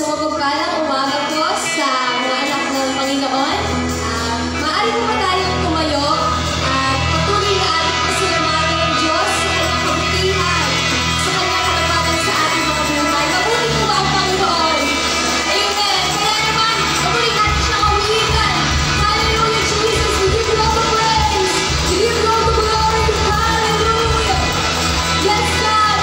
So, mapagpalang umaga po sa mga anak ng Panginoon. Maaari po ba tayong tumayo at patuloy na ating pasalamatan ng Diyos sa kanyang kabutihan, sa kanyang katapatan sa ating mga buhay. Mabuti po ba ang Panginoon? Amen! Kaya naman, mabuti natin siyang awitan. Hallelujah, Jesus! We give you all the praise! We give you all the glory! Hallelujah! Yes, God!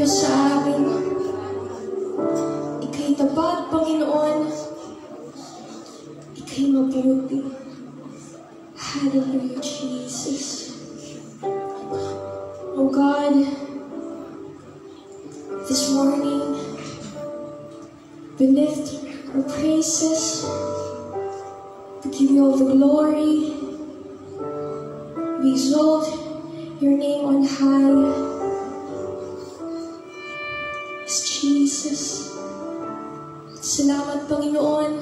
Diyos sa amin. Ika'y tapat, Panginoon. Ika'y mabuti. Hallelujah, Jesus. Oh God, this morning, we lift our praises. We give you all the glory. We exalt your name on high. Yes, Jesus. Salamat, Panginoon,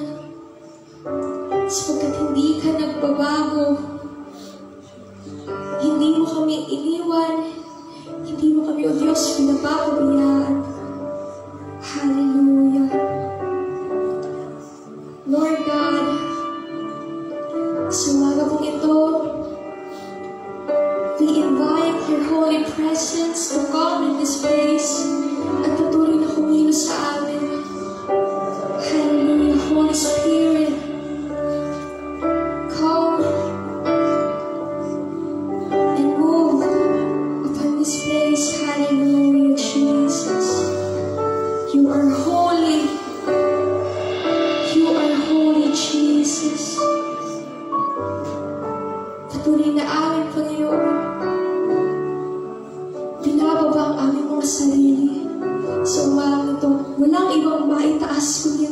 sapagkat hindi ka nagbabago. Hindi mo kami iniwan. Hindi mo kami, O Diyos, pinapapabayaan. Hallelujah. Lord God, sa umaga pong ito, we invite your holy presence to come in this place at patuloy na kumilos sa amin. Hallelujah, Holy Spirit. Come and move upon this place. Hallelujah, Jesus. You are holy. You are holy, Jesus. Patuloy na amin, Panginoon. Binababa ang aming mga sarili sa umagang ito. Walang ibang maitaas kundi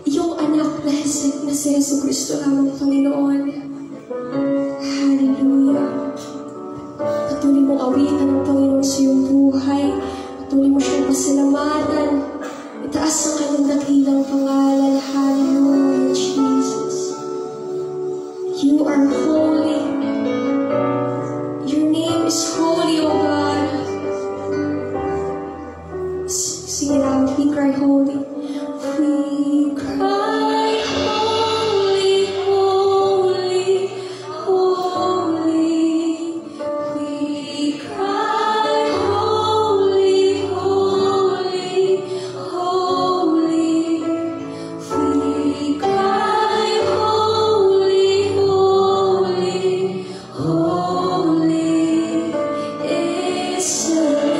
iyong anak na si Jesu Cristo namin, Panginoon. Hallelujah. Patuloy mong awitan ng Panginoon sa iyong buhay. Patuloy mo siyang pasalamatan. Itaas ang kanyang dakilang pangalan. Hallelujah, Jesus. You are holy. Your name is holy, O God. Sing it out. We cry holy. We cry holy, holy, holy. We cry holy, holy, holy. We cry holy, holy, holy is the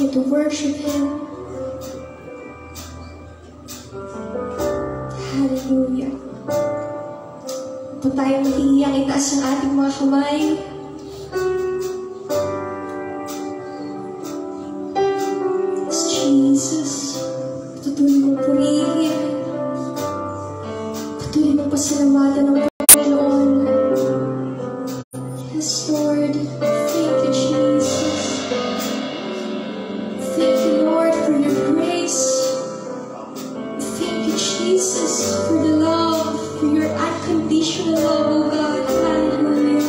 continue to worship Him. Hallelujah. Po tayo mag-iiyang itaas ang ating mga kamay. Jesus, patuloy mong purihin. Patuloy mong pasalamatan ng Panginoon. Yes, Lord. Thank you, Jesus. Thank you, Lord, for your grace. Thank you, Jesus, for the love, for your unconditional love, oh God. Hallelujah.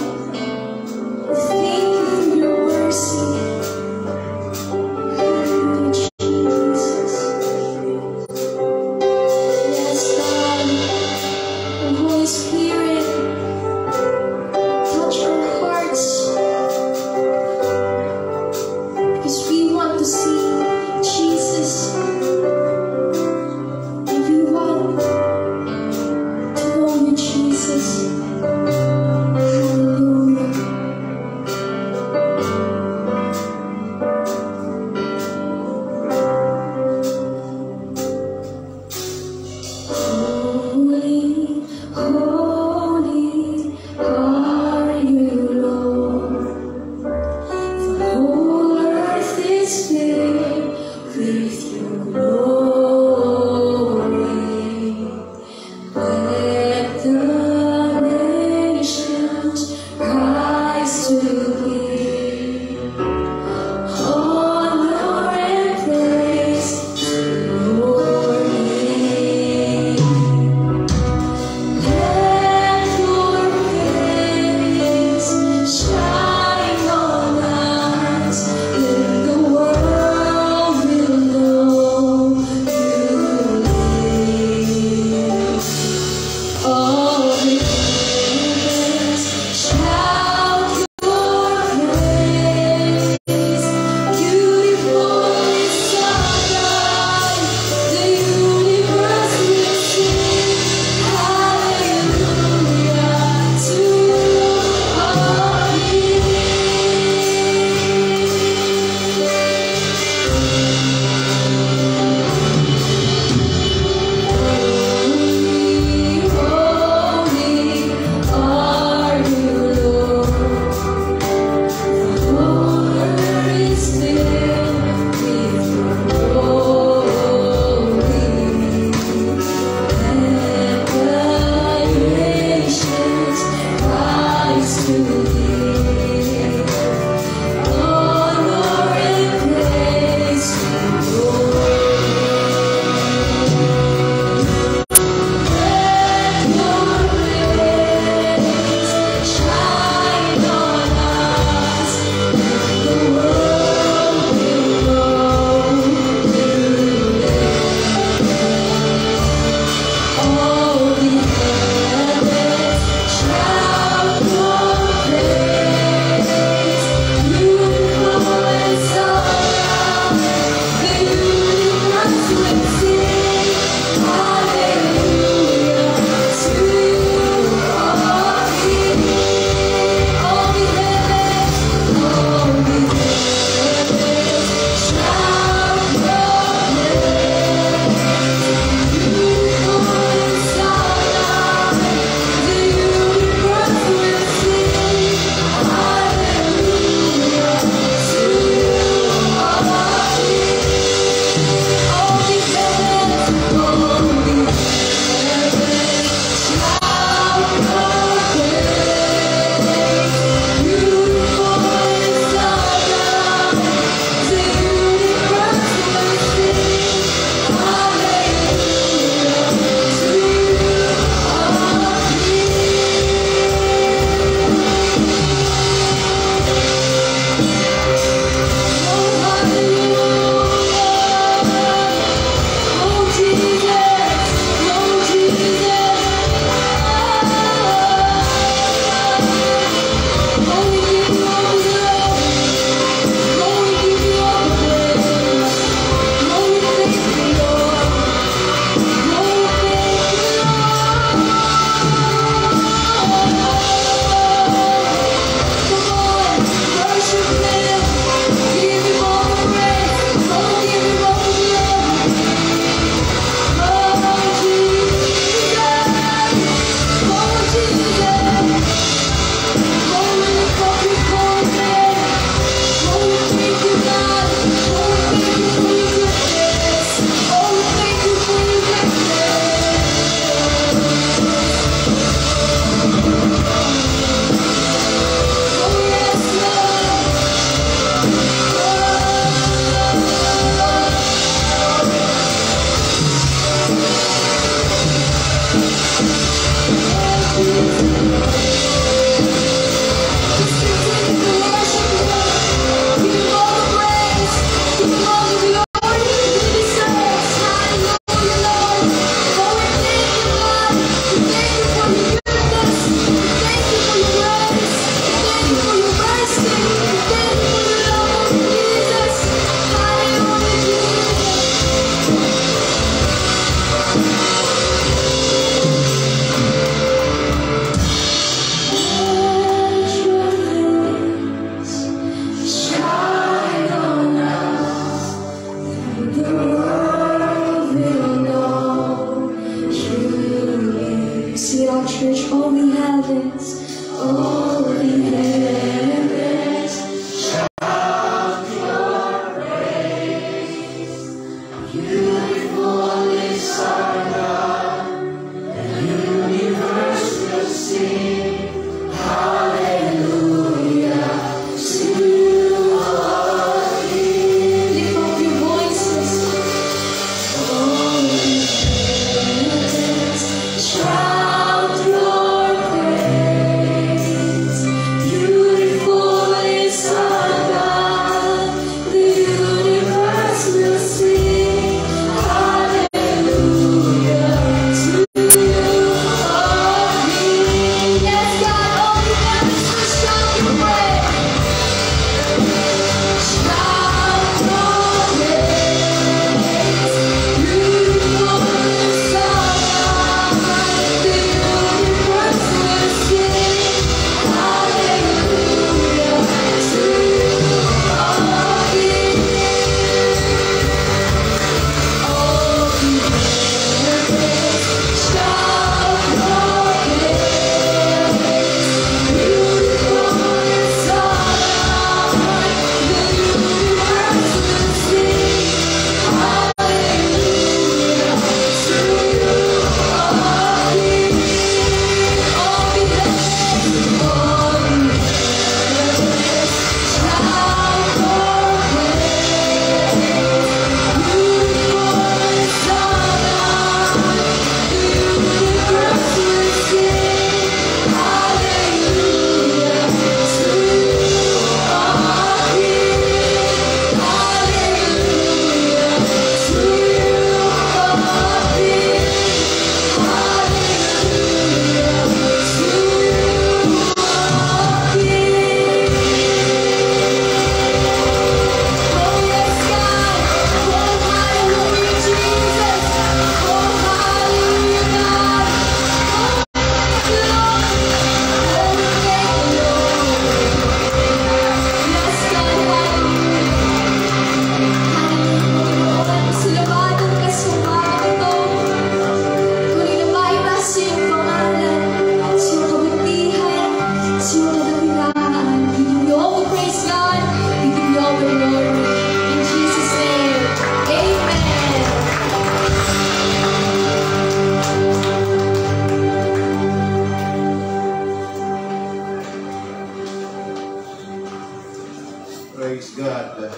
praise God.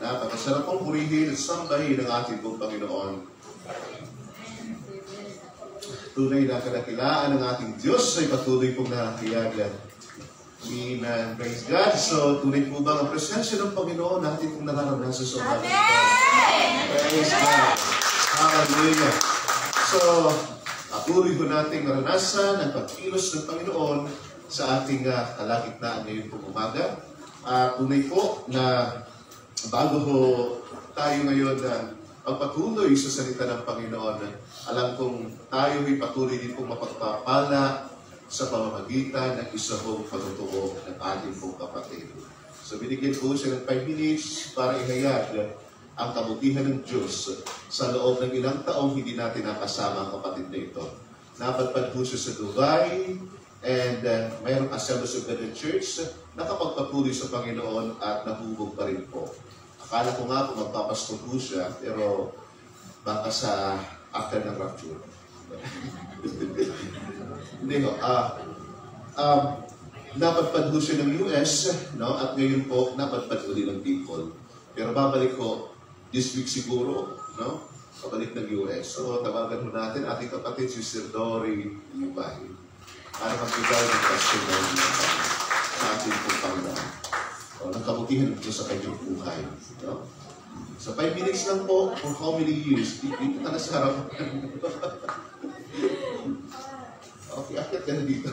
Napakasarap pong purihin at sambahin ang ating pong Panginoon. Tunay na kadakilaan ng ating Diyos ay patuloy pong nakakiyagad. Amen. Praise God. So, tunay po ba ang presensya ng Panginoon natin pong nararanasan sa umaga ito? Praise God. Hallelujah. So, patuloy po natin naranasan ang pagkilos ng Panginoon sa ating kalagitnaan ngayon pong umaga. Tunay po na bago ho tayo ngayon pagpatuloy sa salita ng Panginoon, alam kong tayo ay patuloy din pong mapagpapala sa pamamagitan ng isa pong pagtutuo ng ating pong kapatid. So binigyan po siya ng 5 minutes para ihayag ang kabutihan ng Diyos sa loob ng ilang taong hindi natin nakasama ang kapatid na ito. Napadpad po siya sa Dubai, and mayroong Assemblies of God Church na nakapagpatuloy sa Panginoon at nahubog pa rin po. Akala ko nga kung magpapasto po siya, pero baka sa after ng rapture. Hindi ko. Napadpad po siya ng US, no? At ngayon po, napadpad uli ng Bicol. Pero babalik ko this week siguro, no? Pabalik ng US. So, tawagan mo natin ating kapatid, si Sir Dory Yubay, para magbigay ng testimony sa ating pong Panginoon. O, ng kabutihan ito sa kanyang buhay. No? So, 5 minutes lang po, for how many years? Dito ka na sa harap. Okay, akit ka na dito.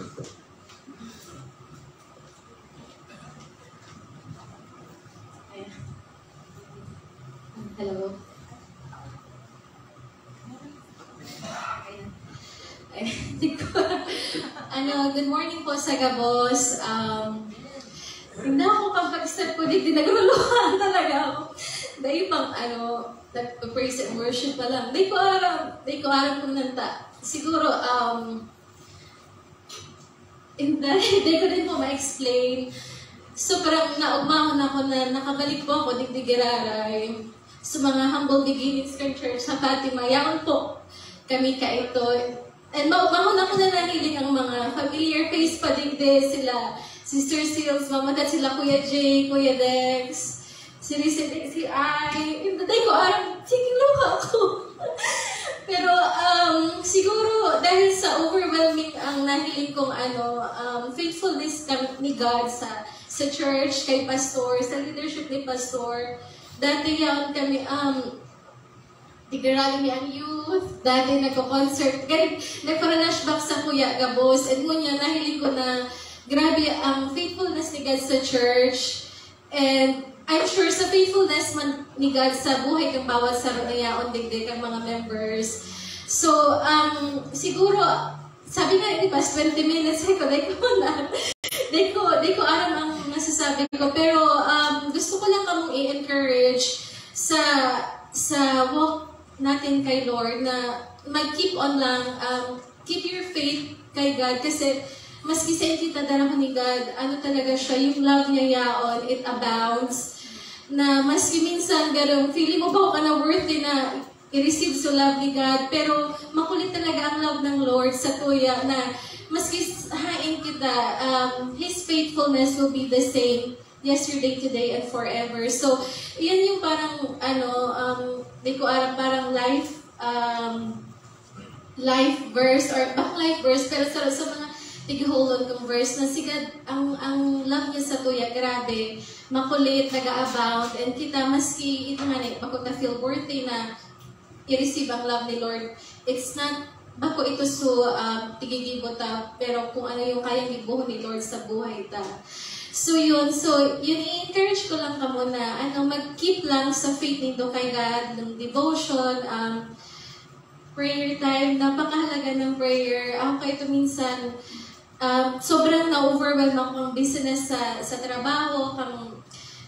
Hello. Good morning po sa Gabos. Hindi ako kapag-step ko dito, nagluluhan talaga ako. Dahil pang nag-praise and worship pa lang. Di ko alam kung nanta. Siguro, hindi ko din po ma-explain. So parang naugmahon ako na nakabalik po ako digdigiraray sa mga humble beginnings ng church sa Fatima. Yaon po kami ka ito. And maugmahon ako na nahiling ang mga familiar face pa digde sila. Sister Seals, Mama Dad, sila Kuya Jay, Kuya Dex, si Rizette, si Ai. Hindi ko alam, sige luha ako. Pero siguro dahil sa overwhelming ang nahiling kong faithfulness ni God sa church, kay pastor, sa leadership ni pastor. Dati yan kami, tigirali mi ang youth, dati nagko-concert, nagpa-flashback sa Kuya Gabos, and ngunya nahiling ko na grabe ang faithfulness ni God sa church, and I'm sure sa faithfulness man ni God sa buhay kang bawat sa yaon digdig ang mga members. So, siguro, sabi nga, di ba, 20 minutes, di ko alam ang masasabi ko, pero gusto ko lang kamong i-encourage sa walk natin kay Lord na mag-keep on lang, keep your faith kay God, kasi maski sa kita darang ni God, talaga siya, yung love niya yaon, it abounds, na maski minsan garong, feeling mo ba ka na worthy na i-receive sa love ni God, pero makulit talaga ang love ng Lord sa tuya na maski hain kita, His faithfulness will be the same yesterday, today, and forever. So, yan yung parang, di ko alam, parang life verse, or bang life verse, pero sa mga tig-hold on kong verse na sigad, ang love niya sa tuya, grabe, makulit, nag-a-abound, and kita, maski, ito nga bako na feel worthy na i-receive ang love ni Lord. It's not, bako ito tigigibot pero kung ano yung kayang ibuho ni Lord sa buhay ta. So yun i-encourage ko lang kamo na, mag-keep lang sa faith nito kay God, ng devotion, prayer time, napakahalaga ng prayer. Ako ito minsan, sobrang na-overwhelm ako ng business sa trabaho,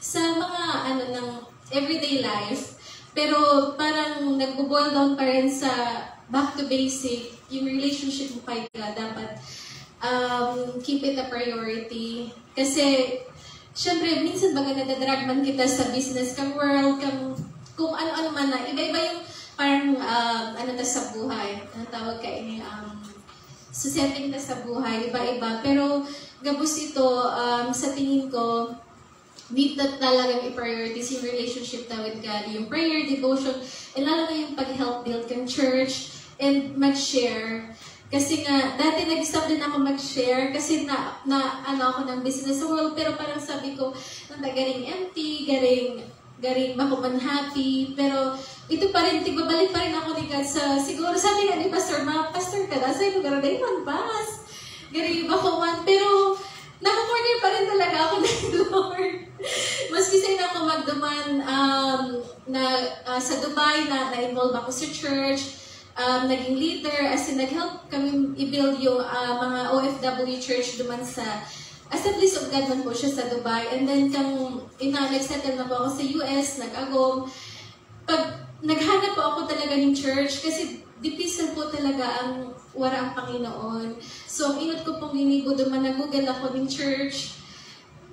sa mga ng everyday life. Pero parang nagbo-boil down pa rin sa back to basic, yung relationship mo kay God, dapat keep it a priority. Kasi, syempre, minsan baga nadadrag man kita sa business, kang world, kung ano-ano man na, iba-iba yung parang, sa buhay, tawag ka ini, sa setting na sa buhay, iba-iba. Pero, gabos ito, sa tingin ko, need na talagang i-priorities yung relationship na with God, yung prayer, devotion, and lalo na yung pag-help build kang church, and mag-share. Kasi nga, dati nag-stop din ako mag-share kasi ano ako ng business world, pero parang sabi ko, garing empty, garing makuman happy, pero ito pa rin, tigbabalik pa rin ako ni God sa, siguro sabi nga ni Pastor, pastor ka na, sa ino, garing pas, garing makuman, pero nakakorner pa rin talaga ako ng Lord. Maski sa ako magduman sa Dubai, na-involve ako sa church, naging leader, as in nag-help kami i-build yung mga OFW church duman sa Assemblies of God man po siya sa Dubai. And then nag-settle na po ako sa US, nag-agom. Pag naghanap po ako talaga ng church, kasi dipisal po talaga ang wala ang Panginoon. So, ang inot ko pong linibo duman, nag-google ako ng church.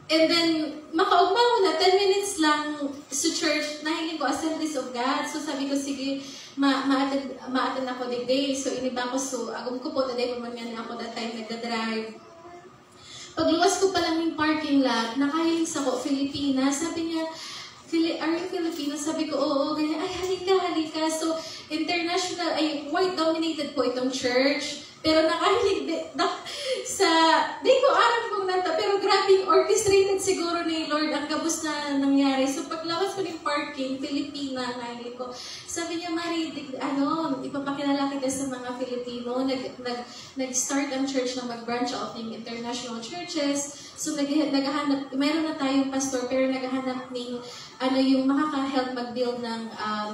And then, makaugma ko na, 10 minutes lang sa church, nahiling ko Assemblies of God. So, sabi ko, sige, ma-attend ako the day. So, iniba ko, so, agom ko po, the day pamanyan ako that time, nagda-drive. Pagluwas ko pa lang yung parking lot, nakahiling sa ko, Filipina. Sabi niya, are you Filipino? Sabi ko, oo, ganyan. Ay, halika. So, international, white-dominated po itong church. Pero nakahilig di ko alam kung pero grabe, orchestrated siguro ni Lord ang gabos na nangyari. So, paglawas ko ng parking, Filipina, nahilig ko. Sabi niya, Mari, ipapakilala kita sa mga Filipino. Nag-start ang church na mag-branch out ng international churches. So, naghahanap, mayroon na tayong pastor, pero naghahanap ng yung makaka-help mag-build ng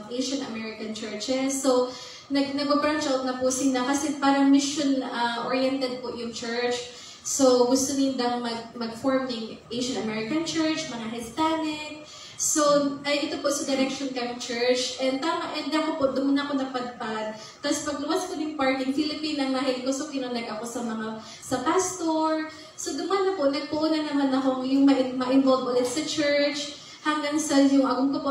Asian American churches. So, nag-branch out na po sila kasi parang mission-oriented po yung church. So, gusto nilang mag-form ng Asian American church, mga Hispanic. So, ito po sa direction kami church. And ako po, doon ako napadpad. Tapos pagluwas ko ng parking, Filipinang nahil ko, so kinonect ako sa pastor. So, duman na po, nagpuuna naman ako yung ma-involve ulit sa church. Hanggang sa yung agong ko po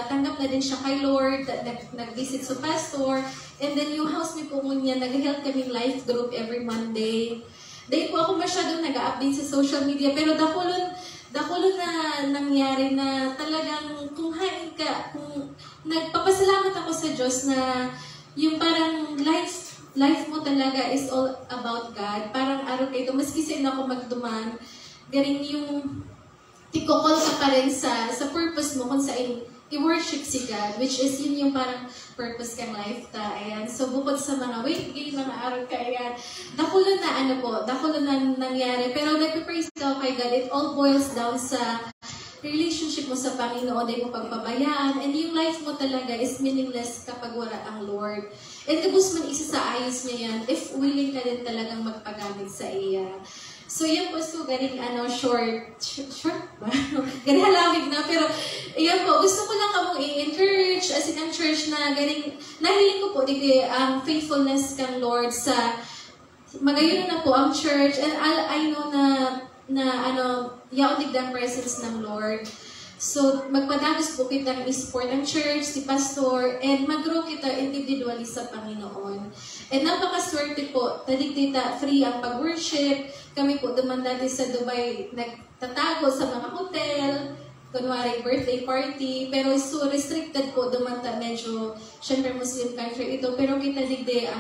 tanggap na din siya kay Lord, nag-visit sa pastor, and then yung housemate po niya, nag-help kaming life group every Monday. Dahil po ako masyadong nag-update sa social media, pero dakulon na nangyari na talagang kung nagpapasalamat ako sa Diyos na yung parang life mo talaga is all about God. Parang araw kayo, maski sa ako magduman, galing yung tikokol ka pa rin sa purpose mo kung saan i-worship si God, which is yun yung parang purpose kang life ta. Ayan. So, bukod sa mga weight gain, mga araw ka, ayan, dakulo na nangyari. Pero nag-praise daw kay God, it all boils down sa relationship mo sa Panginoon, ay mo pagpabayaan, and yung life mo talaga is meaningless kapag wala ang Lord. And kabus man isa sa ayos niya yan, if willing ka din talagang magpagamit sa iya. So, yan po, so, galing, short ba? Galing halawig na, pero, yan po, gusto ko lang kamong i-encourage, as in, ang church na galing, nahiling ko po, ang faithfulness kang Lord sa, magayon na po ang church, and I know yaon the presence ng Lord. So, magpadagos po kita i-support ang church, si pastor, and mag-grow kita individually sa Panginoon. And napakaswerte po, tadig-tita free ang pag-worship. Kami po duman dati sa Dubai, nagtatago sa mga hotel, kunwari birthday party, pero so restricted po, dumanta medyo, syempre Muslim country ito, pero kita digde,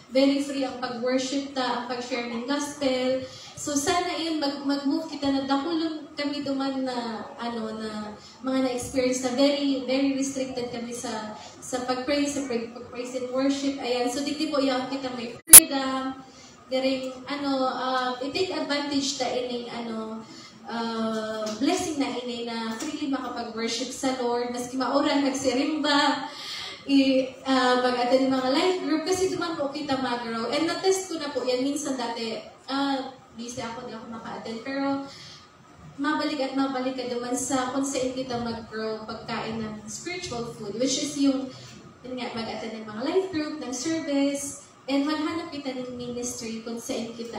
very free ang pag-worship ta, ang pag-share ng gospel. So sana yun, mag-move kita na dakulong kami duman na, mga na-experience na very, very restricted kami sa pag-praise, pag-praise and worship. Ayan, so digdi po yung kita may freedom, garing, i-take advantage ta ining, blessing na ini na freely makapag-worship sa Lord, maski maurang nagsirimba, mag-attend ng mga life group, kasi duman po kita mag-grow. And na-test ko na po yan, minsan dati, busy ako, di ako maka-attend, pero mabalik ka duman sa kung saan kita mag-grow pagkain ng spiritual food, which is yung mag-attend ng mga life group, ng service, and maghanap kita ng ministry kung saan kita,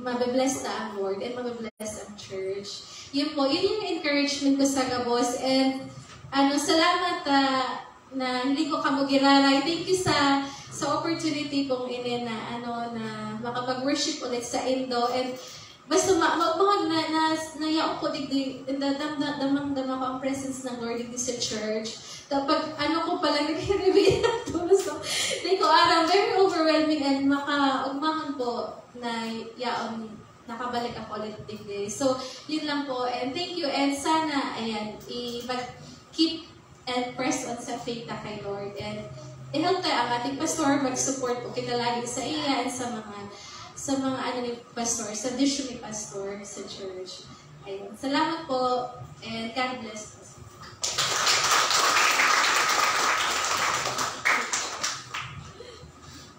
mabibless na ang Lord and mabibless ang church. Yun po, yun yung encouragement ko sa Gabos. And salamat na hindi ko kamugiraray. Thank you sa opportunity kong ini na makapag-worship ulit sa Indo. And basta naiyak ko digdi, damang ko ang presence ng Lord digdi sa church. Kapag ko pala nag-reveal na to. So, ko very overwhelming and makaugmahan po na yaon nakabalik ako ulit digdi. So, yun lang po. And thank you. And sana, ayan, keep and press on sa faith na kay Lord. And i-help tayo ang ating pastor mag-support po kinalagin sa iya and sa mga ni pastor, sa vision ni pastor sa church. Ayun. Salamat po and God bless us.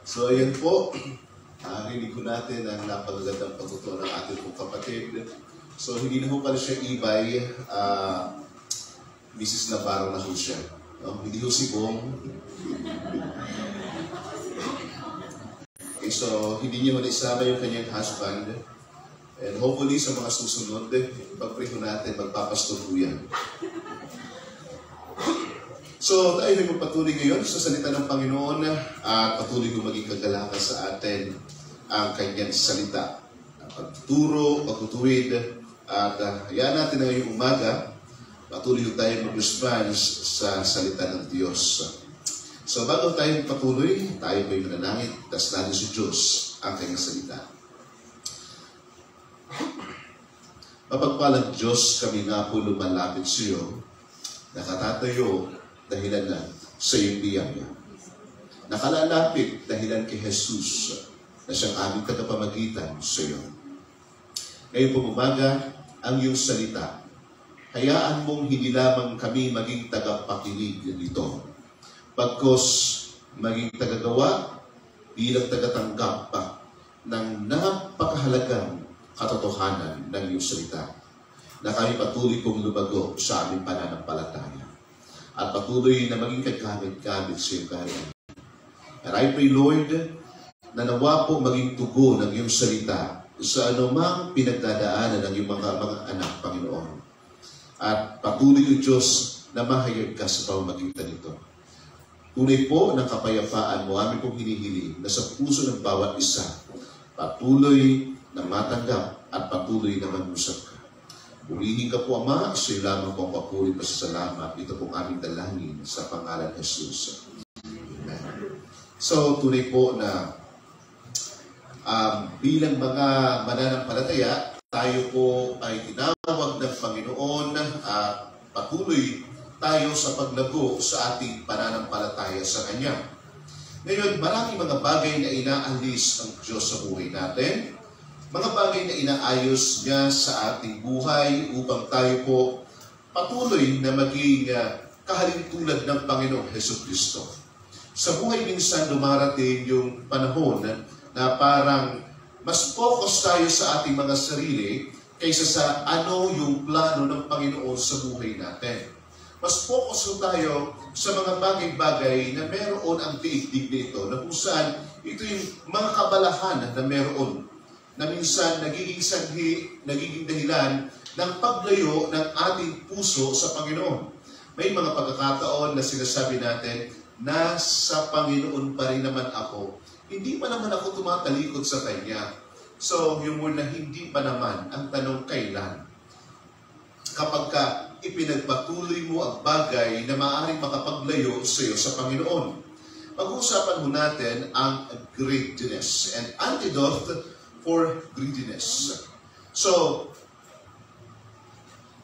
So, ayan po. Rinig ko natin ang napagagandang pagtuturo ng ating pong kapatid. So, hindi na po pala siya ibay. Mrs. Navarro na po siya. No? Hindi po si Bong. Okay, so, hindi niyo isama yung kanyang husband. And hopefully, sa mga susunod, pag-pray ko natin, magpapastor po yan. So, tayo ay magpatuloy ngayon sa salita ng Panginoon at patuloy kong maging kagalakan sa atin ang kanyang salita. Pagtuturo, pagtutuwid, at hayaan natin na ngayong umaga, patuloy tayo mag-response sa salita ng Diyos. So, bago tayo patuloy, tayo po'y manalangin, tas natin si Diyos ang kanyang salita. Mapagpalang Diyos, kami nga po lumalapit sa iyo, nakatatayo dahilan na sa iyong biyaya. Nakalalapit dahilan kay Jesus na siyang aming tagapamagitan sa iyo. Ngayon po umaga, ang iyong salita, hayaan mong hindi lamang kami maging tagapakinig nito, pagkos maging tagagawa bilang tagatanggap pa ng napakahalagang katotohanan ng iyong salita na kami patuloy kong lumago sa aming pananampalataya at patuloy na maging kagamit-gamit sa iyong kaharian. And I pray, Lord, na nawa po maging tugon ng iyong salita sa anumang pinagdadaanan ng iyong mga anak, Panginoon. At patuloy o Diyos na mahayag ka sa pamamagitan nito. Tunay po ng kapayapaan mo, aming pong hinihiling na sa puso ng bawat isa, patuloy na matanggap at patuloy na manusap ka. Purihin ka po, Ama, sa iyo lamang po ang papuri pa sa salamat. Ito pong aming dalangin sa pangalan ng Jesus. Amen. So, tunay po na bilang mga mananampalataya, tayo po ay tinawag ng Panginoon at patuloy tayo sa paglago sa ating pananampalataya sa Kanya. Ngayon, maraming mga bagay na inaalis ang Diyos sa buhay natin. Mga bagay na inaayos niya sa ating buhay upang tayo po patuloy na maging kahalintulad ng Panginoong Jesucristo. Sa buhay minsan dumarating yung panahon na parang mas focus tayo sa ating mga sarili kaysa sa ano yung plano ng Panginoon sa buhay natin. Mas focus tayo sa mga bagay-bagay na meron ang daigdig nito, na kung saan ito yung mga kabalahan na meron na minsan nagiging sanhi, nagiging dahilan ng paglayo ng ating puso sa Panginoon. May mga pagkakataon na sinasabi natin, nasa Panginoon pa rin naman ako. Hindi pa naman ako tumatalikod sa Kanya. So, yung word na hindi pa naman, ang tanong kailan? Kapag ka ipinagpatuloy mo ang bagay na maaaring makapaglayo sa iyo sa Panginoon. Pag-uusapan mo natin ang greediness and antidote for greediness. So,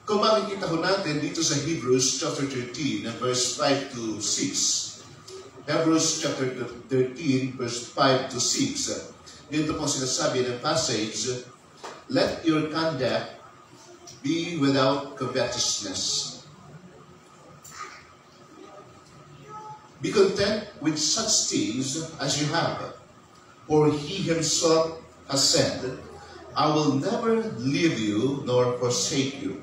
kung makikita ko natin dito sa Hebrews chapter 13, verse 5 to 6. Hebrews chapter 13, verse 5 to 6. Dito po sinasabi ng passage, let your conduct be without covetousness. Be content with such things as you have, for he himself has said, I will never leave you nor forsake you.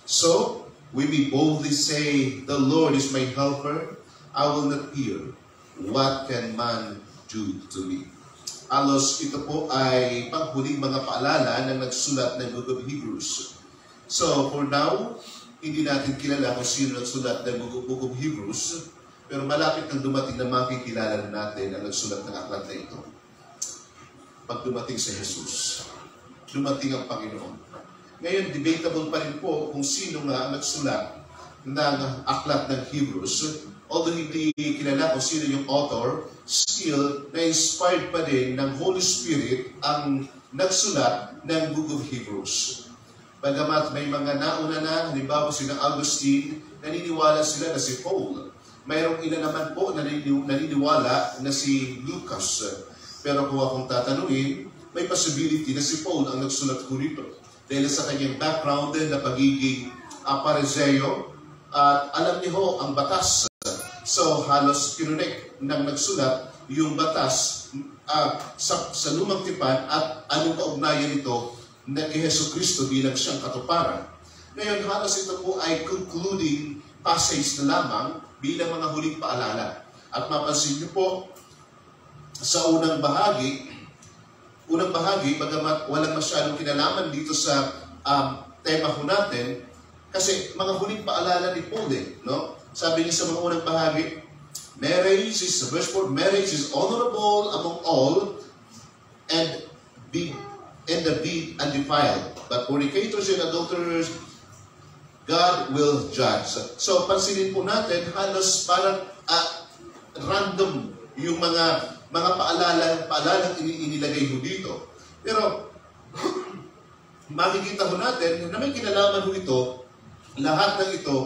So, we may boldly say, the Lord is my helper, I will not fear. What can man do to me? Alos, ito po ay panghuling mga paalala ng nagsulat ng Book of Hebrews. So, for now, hindi natin kilala kung sino nagsulat ng Book of Hebrews, pero malapit nang dumating na makikilala natin ang nagsulat ng aklat na ito. Pag dumating si Jesus. dumating ang Panginoon. Ngayon, debatable pa rin po kung sino nga ang nagsulat ng aklat ng Hebrews. Although hindi kilala kung sino yung author, still, na-inspired pa din ng Holy Spirit ang nagsulat ng Book of Hebrews. Bagamat may mga nauna na, halimbawa sina Augustine, naniniwala sila na si Paul. Mayroong ilan naman po na naniniwala na si Lucas. Pero kung akong tatanungin, may possibility na si Paul ang nagsulat ko rito. Dahil sa kanyang background na pagiging Pariseo, at alam niyo ang batas. So halos kinunik ng nagsulat yung batas sa lumang tipan at anong kaugnayan nito na kay Hesus Kristo bilang siyang katuparan. Ngayon halos ito po ay concluding passage na lamang bilang mga huling paalala. At mapansin niyo po sa unang bahagi, bagamat walang masyadong kinalaman dito sa tema ko natin, kasi mga huling paalala ni Paul no? Sabi niya sa mga unang bahagi, verse 4, marriage is honorable among all and be undefiled. But fornicators and adulterers, God will judge. So, pansinin po natin, halos parang random yung mga paalalang inilagay ho dito. Pero, makikita ho natin na may kinalaman ho ito, lahat ng ito,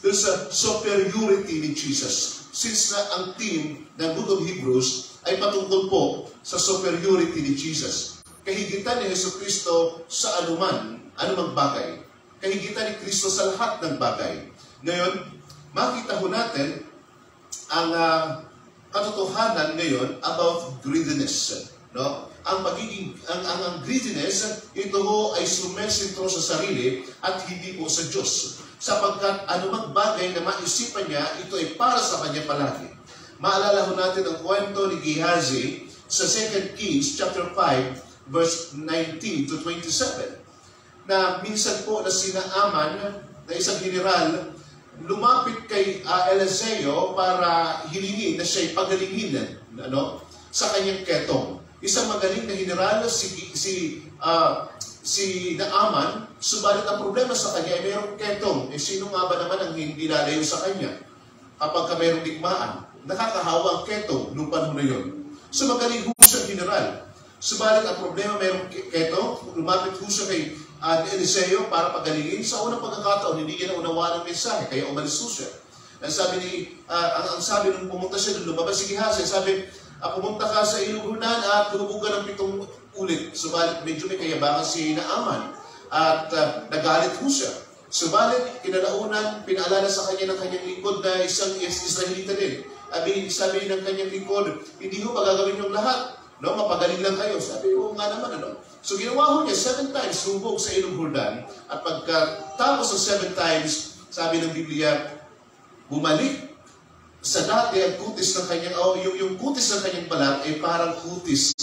doon sa superiority ni Jesus. Since na ang theme ng Book of Hebrews ay patungkol po sa superiority ni Jesus. Kahigitan ni Hesus Kristo sa anumang bagay. Kahigitan ni Kristo sa lahat ng bagay. Ngayon, makita ho natin ang katotohanan ngayon about greediness. No? Ang greediness, ito ho ay sumesentro sa sarili at hindi po sa Diyos. Sapagkat anumang bagay na maisipan niya, ito ay para sa kanya palagi. Maalala ho natin ang kwento ni Gehazi sa 2 Kings chapter 5, verse 19 to 27. Na minsan po na sina Aman, na isang general, lumapit kay Eliseo para hilingin na siya'y pagalingin sa kanyang ketong. Isang magaling na general, si Naaman, subalit ang problema sa kanya ay mayroong ketong. Sino nga ba naman ang hindi lalayo sa kanya? Kapag mayroong digmaan, nakakahawa ang ketong noong panahon na yun. So magaling ho siya general. Subalit ang problema mayroong ketong, lumapit ho siya kay Eliseo para pagalingin. Sa unang pagkakataon, hindi niya naunawaan ang mensahe, kaya umalis ho siya. Ang sabi nung pumunta siya doon, lumabas si Gehazi, sabi, pumunta ka sa ilugunan at lumubugan ng 7 ulit. Subalit medyo may kayabangan si Naaman at nagalit ho siya. Subalit kinalaunan, pinaalala sa kanya ng kanyang lingkod na isang Israelita din. Sabi ng kanyang lingkod, hindi ho magagawin yung lahat. No, mapagaling lang kayo. Sabi, oo nga naman. So ginawa ho niya 7 times hubog sa ilong Jordan. At pagkatapos ng 7 times, sabi ng Biblia, bumalik sa dati ang kutis ng kanyang, yung kutis ng kanyang balat ay parang kutis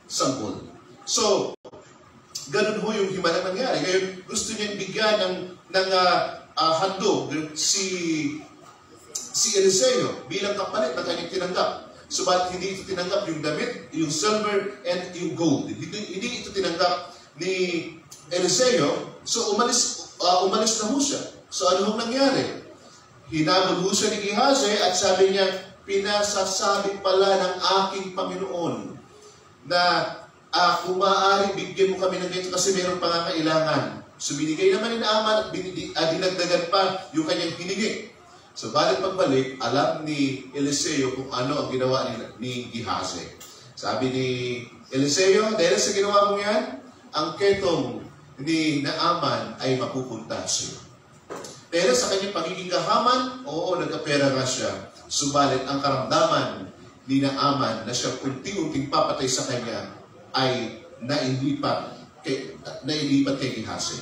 sanggol. So, ganun ho yung himalang nangyari. Ngayon, gusto niyang bigyan ng handog si Eliseo bilang kapalit na kanyang tinanggap. Subalit hindi ito tinanggap yung damit, yung silver, and yung gold. Hindi ito tinanggap ni Eliseo. So, umalis na ho siya. So, ano hong nangyari? Hinamon ho siya ni Gehazi at sabi niya, pinasasabi pala ng aking Panginoon na kung maaari bigyan mo kami ng ganito kasi mayroong pangangailangan. So binigay naman ni Naaman at dinagdagan pa yung kanyang hiningi. So balik pagbalik, alam ni Eliseo kung ano ang ginawa ni Gehazi. Sabi ni Eliseo, dahil sa ginawa mo yan, ang ketong ni Naaman ay mapupunta sa iyo. Pero sa kanyang pagiging kahaman, oo, nagkapera nga siya. Subalit ang karamdaman ni Naaman na siya unti-unting papatay sa kanya ay nailipat kay Gehazi.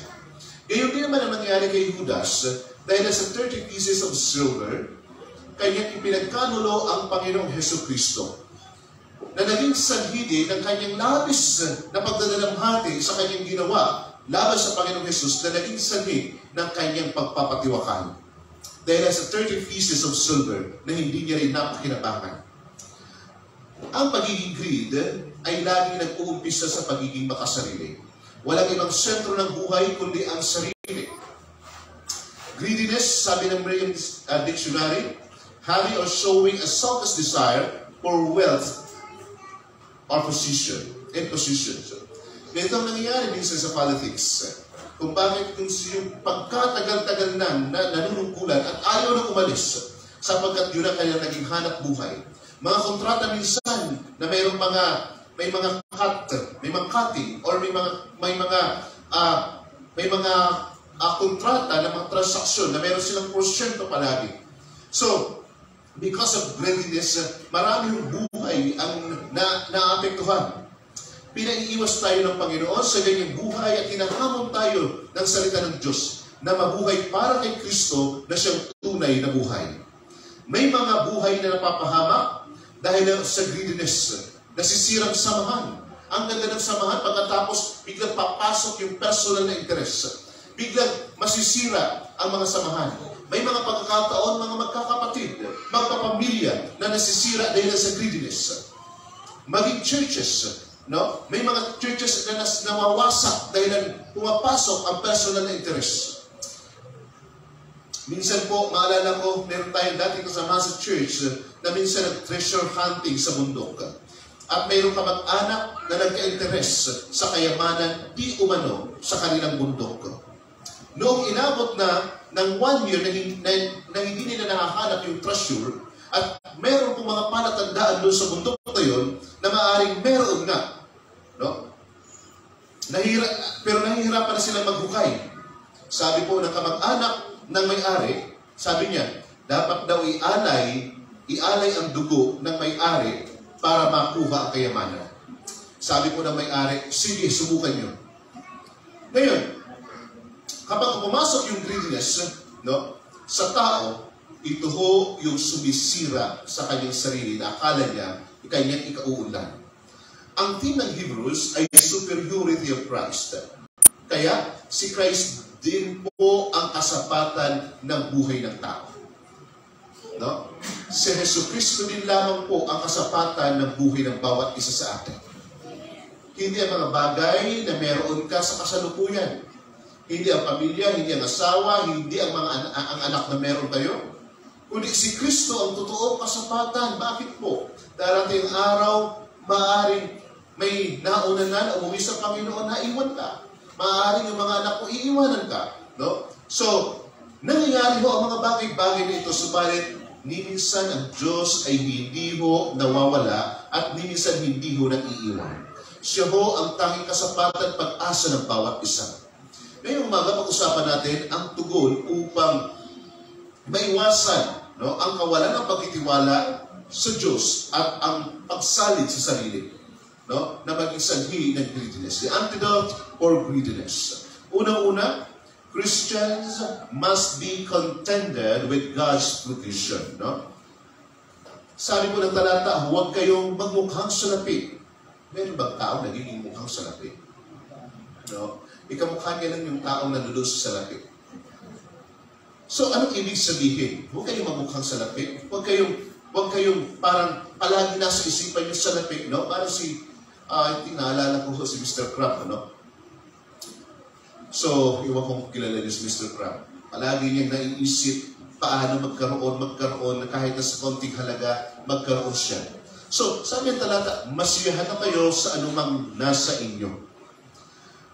Gayon din naman ang nangyari kay Judas dahil sa 30 pieces of silver, kanyang ipinagkanulo ang Panginoong Jesucristo na naging sanhidi ng kanyang labis na pagdadalamhati sa kanyang ginawa laban sa Panginoong Jesus na naging sanhi ng kanyang pagpapatiwakan. Dahil sa 30 pieces of silver na hindi niya rin napakinabangan. Ang pagiging greed ay lagi nag-uumpisa sa pagiging makasarili. Walang ibang sentro ng buhay kundi ang sarili. Greediness, sabi ng Merriam Dictionary, having or showing a selfish desire for wealth or position. Ganito ang nangyayari minsan sa politics. Kung bakit yung pagkatagal-tagal na nanunungkulan at ayaw na umalis sapagkat yun ang kanyang naging hanap buhay. Mga kontrata minsan na may mga cutting or may mga kontrata na mga transaksyon na mayroon silang porsyento palagi. So, because of greediness, marami yung buhay ang naapektuhan. Pinaiiwas tayo ng Panginoon sa ganyang buhay at hinahamon tayo ng salita ng Diyos na mabuhay para kay Kristo na siyang tunay na buhay. May mga buhay na napapahamak dahil sa greediness, nasisirang samahan. Ang ganda ng samahan pagkatapos biglang papasok yung personal na interest. Biglang masisira ang mga samahan. May mga pagkakataon, mga magkakapatid, magpapamilya na nasisira dahil sa greediness. Maging churches, no? May mga churches na nawawasak dahil pumapasok ang personal na interest. Minsan po, maalala ko, meron tayong dating kasama sa church na minsan nag-treasure hunting sa bundok. At mayroong kamag-anak na nagka-interest sa kayamanan di umano sa kanilang bundok. Noong inabot na ng 1 year na hindi nila nakahanap yung treasure at meron pong mga palatandaan doon sa bundok na yun na maaaring meron nga. No? Pero nahihirapan na silang maghukay. Sabi po ng kamag-anak ng may-ari, sabi niya, dapat daw ialay ang dugo ng may-ari para makuha ang kayamanan. Sabi po ng may-ari, sige, subukan nyo. Ngayon, kapag pumasok yung greediness, no, sa tao, ito ho yung sumisira sa kanyang sarili na akala niya kanyang ikauunlad. Ang theme ng Hebrews ay superiority of Christ. Kaya, si Christ din po ang kasapatan ng buhay ng tao. No? Si Jesucristo din lamang po ang kasapatan ng buhay ng bawat isa sa atin. Hindi ang mga bagay na meron ka sa kasalukuyan. Hindi ang pamilya, hindi ang asawa, hindi ang ang anak na meron kayo. Kundi si Kristo ang totoong kasapatan. Bakit po? Darating araw, maaaring may naunan na umuwi sa Panginoon, naiwan ka. Maaaring yung mga anak mo, iiwanan ka. No? So, nangyayari ho ang mga bagay-bagay na ito, subalit, minsan ang Diyos ay hindi ho nawawala at minsan hindi ho nag-iiwan. Siya ho ang tanging kasapatan pag-asa ng bawat isa. Ngayong umaga, pag-usapan natin ang tugon upang maiwasan, no, ang kawalan ng pagtitiwala sa Diyos at ang pagsalit sa sarili, no, na maging sanhi ng greediness. The antidote for greediness. Unang-una, Christians must be contented with God's provision. No? Sabi po ng talata, huwag kayong magmukhang salapi. Meron bang tao nagiging mukhang salapi? No? Ikamukha niya lang yung taong nandoon sa salapi. So, anong ibig sabihin? Huwag kayong magmukhang salapi. Huwag kayong parang palagi nasa isipan yung salapi. No? Parang hindi naalala ko si Mr. Crab. No? So, iwan kong kilala niyo si Mr. Crab. Palagi niyang naiisip paano magkaroon na kahit na sa konting halaga, magkaroon siya. So, sabi ang talata, masiyahan na kayo sa anumang nasa inyo.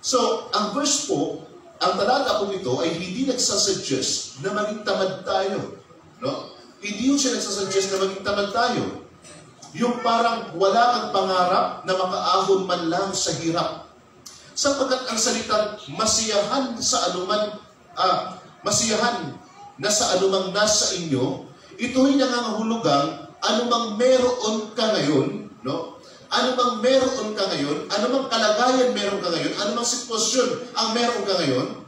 So, ang verse po, ang talata po ito ay hindi nagsasuggest na maging tamad tayo. No? Hindi yun siya nagsasuggest na maging tamad tayo. Yung parang wala kang pangarap na makaahon man lang sa hirap. Sapagkat ang salitang masiyahan na sa anumang nasa inyo, ito'y nangangahulugang anumang meron ka ngayon, no? Anumang meron ka ngayon, anumang kalagayan meron ka ngayon, anumang sitwasyon ang meron ka ngayon,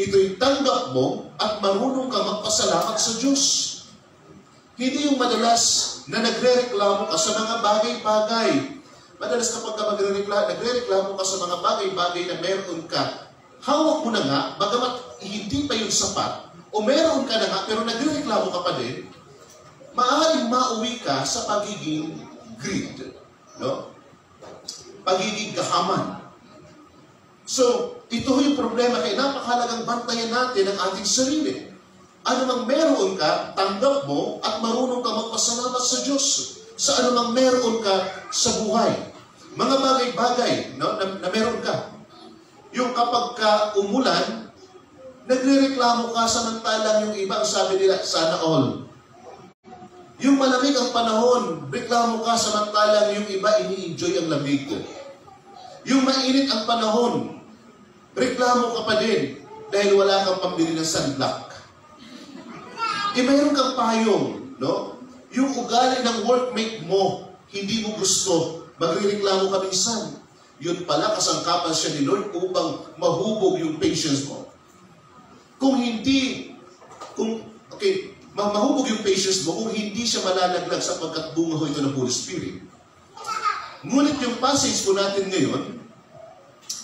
ito'y tanggap mo at marunong ka magpasalamat sa Diyos. Hindi yung madalas na nagre-reklamo ka sa mga bagay-bagay. Madalas kapag ka nagre-reklamo ka sa mga bagay-bagay na meron ka, hawak mo na nga, bagamat hindi pa yung sapat, o meron ka na nga, pero nagre-reklamo ka pa din, maaaring mauwi ka sa pagiging greed. No? pagiging gahaman. So, ito yung problema, kaya napakahalagang bantayan natin ang ating sarili. Ano mang meron ka, tanggap mo at marunong ka magpasalamat sa Diyos sa ano mang meron ka sa buhay. Mga bagay-bagay na meron ka. Yung kapag ka umulan, nagre-reklamo ka samantalang yung iba, sabi nila, sana all. Yung malamig ang panahon, reklamo ka samantalang yung iba ini-enjoy ang lamig. Yung mainit ang panahon, reklamo ka pa din dahil wala kang pambili ng sunblock. Mayroon kang payong, no? Yung ugali ng workmate mo, hindi mo gusto, magre-reklamo ka minsan. Yun pala, kasangkapan siya ni Lord upang mahubog yung patience mo. Mahubog yung patience mo kung hindi siya malalaglag sapagkat bunga ho ito ng Holy Spirit. Ngunit yung passage po natin ngayon,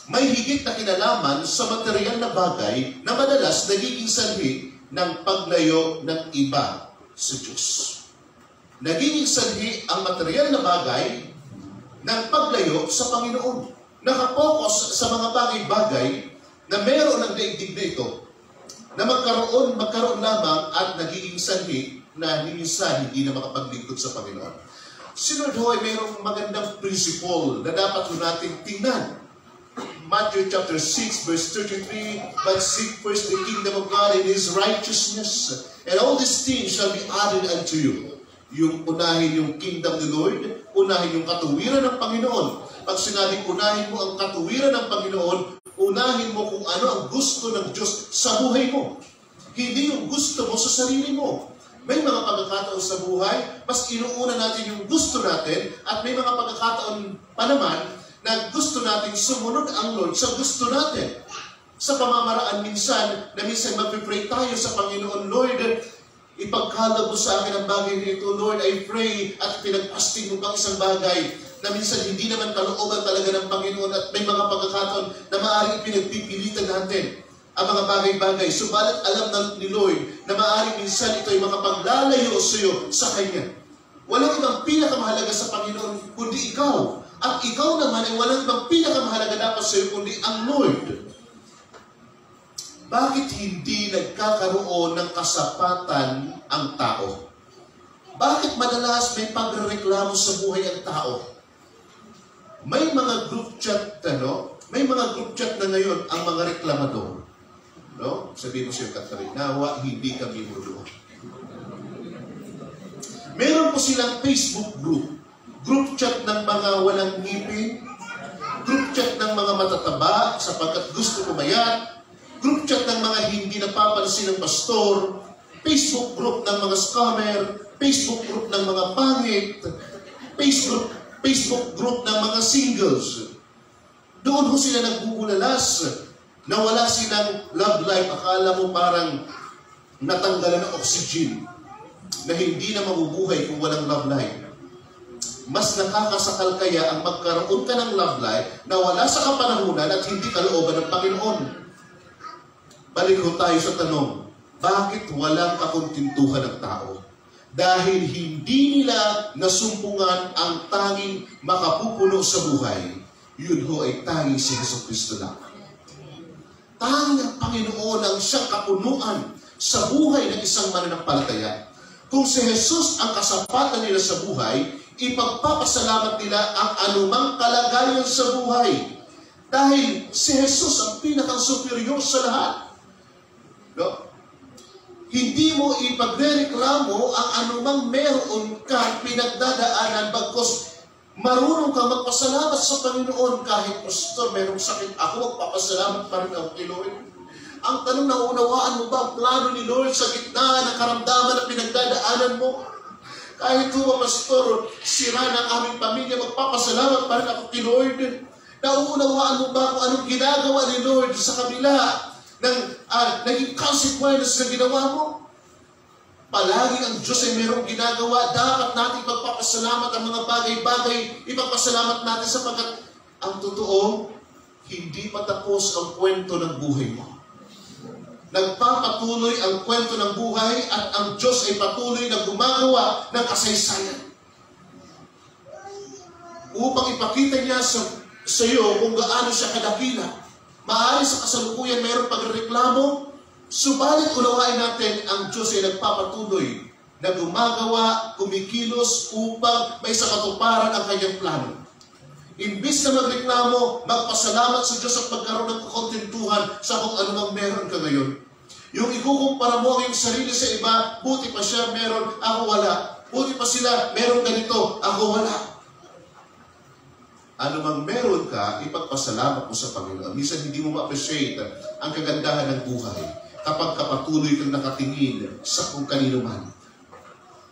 may higit na kinalaman sa material na bagay na madalas nagiging sanhi ng paglayo ng iba sa Diyos. Nagiging sanhi ang material na bagay ng paglayo sa Panginoon. Nakapokus sa mga bagay-bagay na meron ng daigdig na ito na magkaroon lamang at nagiging sanhi na minsan hindi na makapaglingkod sa Panginoon. Si Lord ho ay mayroong magandang principle na dapat ho natin tingnan. Matthew chapter 6 verse 33, but seek first the kingdom of God and His righteousness, and all these things shall be added unto you. Yung unahin yung kingdom ni Lord, unahin yung katuwiran ng Panginoon. Pag sinabing unahin mo ang katuwiran ng Panginoon, unahin mo kung ano ang gusto ng Diyos sa buhay mo. Hindi yung gusto mo sa sarili mo. May mga pagkakataon sa buhay, mas inuuna natin yung gusto natin, at may mga pagkakataon pa naman na gusto natin sumunod ang Lord sa gusto natin. Sa pamamaraan minsan, na minsan mag-pray tayo sa Panginoon, Lord, ipagkalab mo sa akin ang bagay nito, Lord, I pray, at pinag-fasting mo pang isang bagay na minsan hindi naman kalooban talaga ng Panginoon, at may mga pagkakataon na maaaring pinagpipilitan natin ang mga bagay-bagay. Subalit alam na ni Lord na maaaring minsan ito ay makapaglalayo sa iyo sa Kanya. Walang ibang pinakamahalaga sa Panginoon kundi ikaw. At ikaw naman ay walang ibang pinakamahalaga dapat sa iyo kundi ang Lord. Bakit hindi nagkakaroon ng kasapatan ang tao? Bakit madalas may pagrereklamo sa buhay ang tao? May mga group chat, may mga group chat na ngayon ang mga reklamador. No? Sabihin mo siya, Catherine, nawa, hindi kami mulo. Meron po silang Facebook group. Group chat ng mga walang ngipin. Group chat ng mga matataba sapagkat gusto pumayat. Group chat ng mga hindi napapansin ng pastor. Facebook group ng mga scammer. Facebook group ng mga pangit. Facebook group ng mga singles. Doon ho sila nagbubulalas na wala silang love life. Akala mo parang natanggalan ng oxygen na hindi na mabubuhay kung walang love life. Mas nakakasakal kaya ang magkaroon ka ng love life na wala sa kapanahunan at hindi kalooban ng Panginoon. Balik ho tayo sa tanong, bakit walang kakuntintuhan ng tao? Dahil hindi nila nasumpungan ang tanging makapupuno sa buhay. Yun ho ay tanging si Jesucristo lang. Tanging ang Panginoon ang siyang kapunuan sa buhay ng isang mananampalataya. Kung si Jesus ang kasapatan nila sa buhay, ipagpapasalamat nila ang anumang kalagayan sa buhay. Dahil si Jesus ang pinakang superior sa lahat. No? Hindi mo ipagrereklamo ang anumang meron kang pinagdadaanan bagkos marunong kang magpasalamat sa Panginoon. Kahit, Pastor, merong sakit ako, magpapasalamat pa rin ako kay Lord. Ang tanong, naunawaan mo ba ang plano ni Lord sa gitna ng karamdaman na pinagdadaanan mo? Kahit po, Pastor, sira ng aming pamilya, magpapasalamat pa rin ako kay Lord. Nauunawaan mo ba kung anong ginagawa ni Lord sa kabila ng naging consequence na ginawa mo? Palagi ang Diyos ay mayroong ginagawa. Dapat natin ipagpapasalamat ang mga bagay-bagay. Ipagpasalamat natin sapagkat ang totoo, hindi patapos ang kwento ng buhay mo. Nagpapatuloy ang kwento ng buhay at ang Diyos ay patuloy na gumagawa ng kasaysayan. Upang ipakita niya sa sa iyo kung gaano siya kadakila. Maaari sa kasalukuyan mayroong pagreklamo, subalit unawain natin ang Diyos ay nagpapatuloy na gumagawa, kumikilos upang may sa katuparan ang kanyang plano. Imbis na magreklamo, magpasalamat sa Diyos at magkaroon ng kakontentuhan sa kung anumang meron ka ngayon. Yung ikukumpara mo ang iyong sarili sa iba, buti pa siya meron, ako wala. Buti pa sila, meron ganito, ako wala. Ano mang meron ka, ipagpasalamat mo sa Panginoon. Minsan hindi mo ma-appreciate ang kagandahan ng buhay kapag kapatuloy kang nakatingin sa kung kanino man.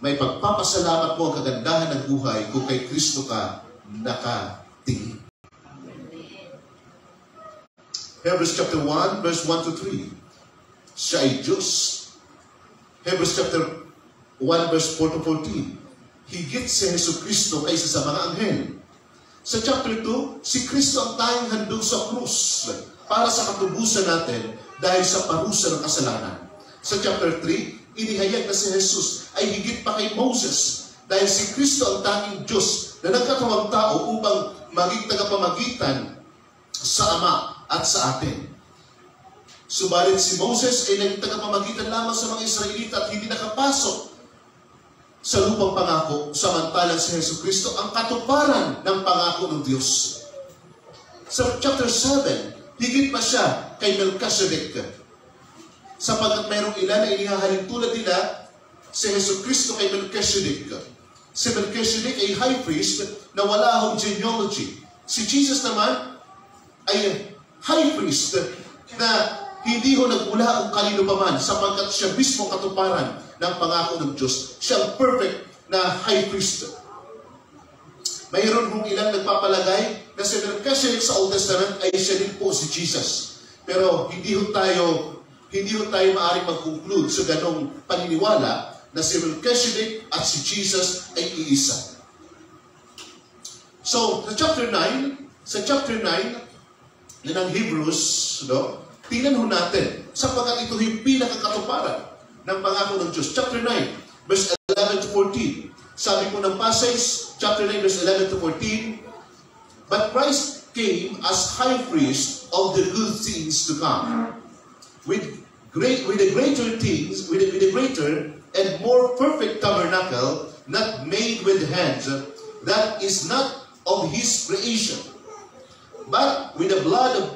May pagpapasalamat mo ang kagandahan ng buhay kung kay Kristo ka nakatingin. Hebrews chapter 1, verse 1 to 3. Siya ay Diyos. Hebrews chapter 1 verse 4 to 14. Higit si Jesu Kristo kaysa sa mga anghel. Sa chapter 2, si Kristo ang tanging handog sa krus para sa katubusan natin dahil sa parusa ng kasalanan. Sa chapter 3, inihayag na si Jesus ay higit pa kay Moses dahil si Kristo ang tanging Diyos na nagkatawang tao upang maging tagapamagitan sa Ama at sa atin. Subalit si Moses ay naging tagapamagitan lamang sa mga Israelita at hindi nakapasok sa lupang pangako, samantalang si Jesu Kristo ang katuparan ng pangako ng Diyos. Sa chapter 7, higit pa siya kay Melchizedek, sapagkat mayroong ilan na inihahalin tulad nila si Jesu Kristo kay Melchizedek. Si Melchizedek ay high priest na wala akong genealogy. Si Jesus naman ay high priest na hindi ho nagmula kung kanino pa man, sapagkat siya mismo katuparan ng pangako ng Diyos. Siya ang perfect na high priest. Mayroon hong ilang nagpapalagay na si Melchizedek sa Old Testament ay siya din po si Jesus. Pero hindi ho tayo maaaring mag-conclude sa ganong paniniwala na si Melchizedek at si Jesus ay iisa. So, sa chapter 9 ng Hebrews, tingnan ho natin, sapagkat ito yung pinakakatuparan ng pangako ng Diyos. Chapter 9, verse 11 to 14. Sabi po ng passage, chapter 9, verse 11 to 14, but Christ came as high priest of the good things to come, with a greater and more perfect tabernacle, not made with hands, that is not of his creation, but with the blood of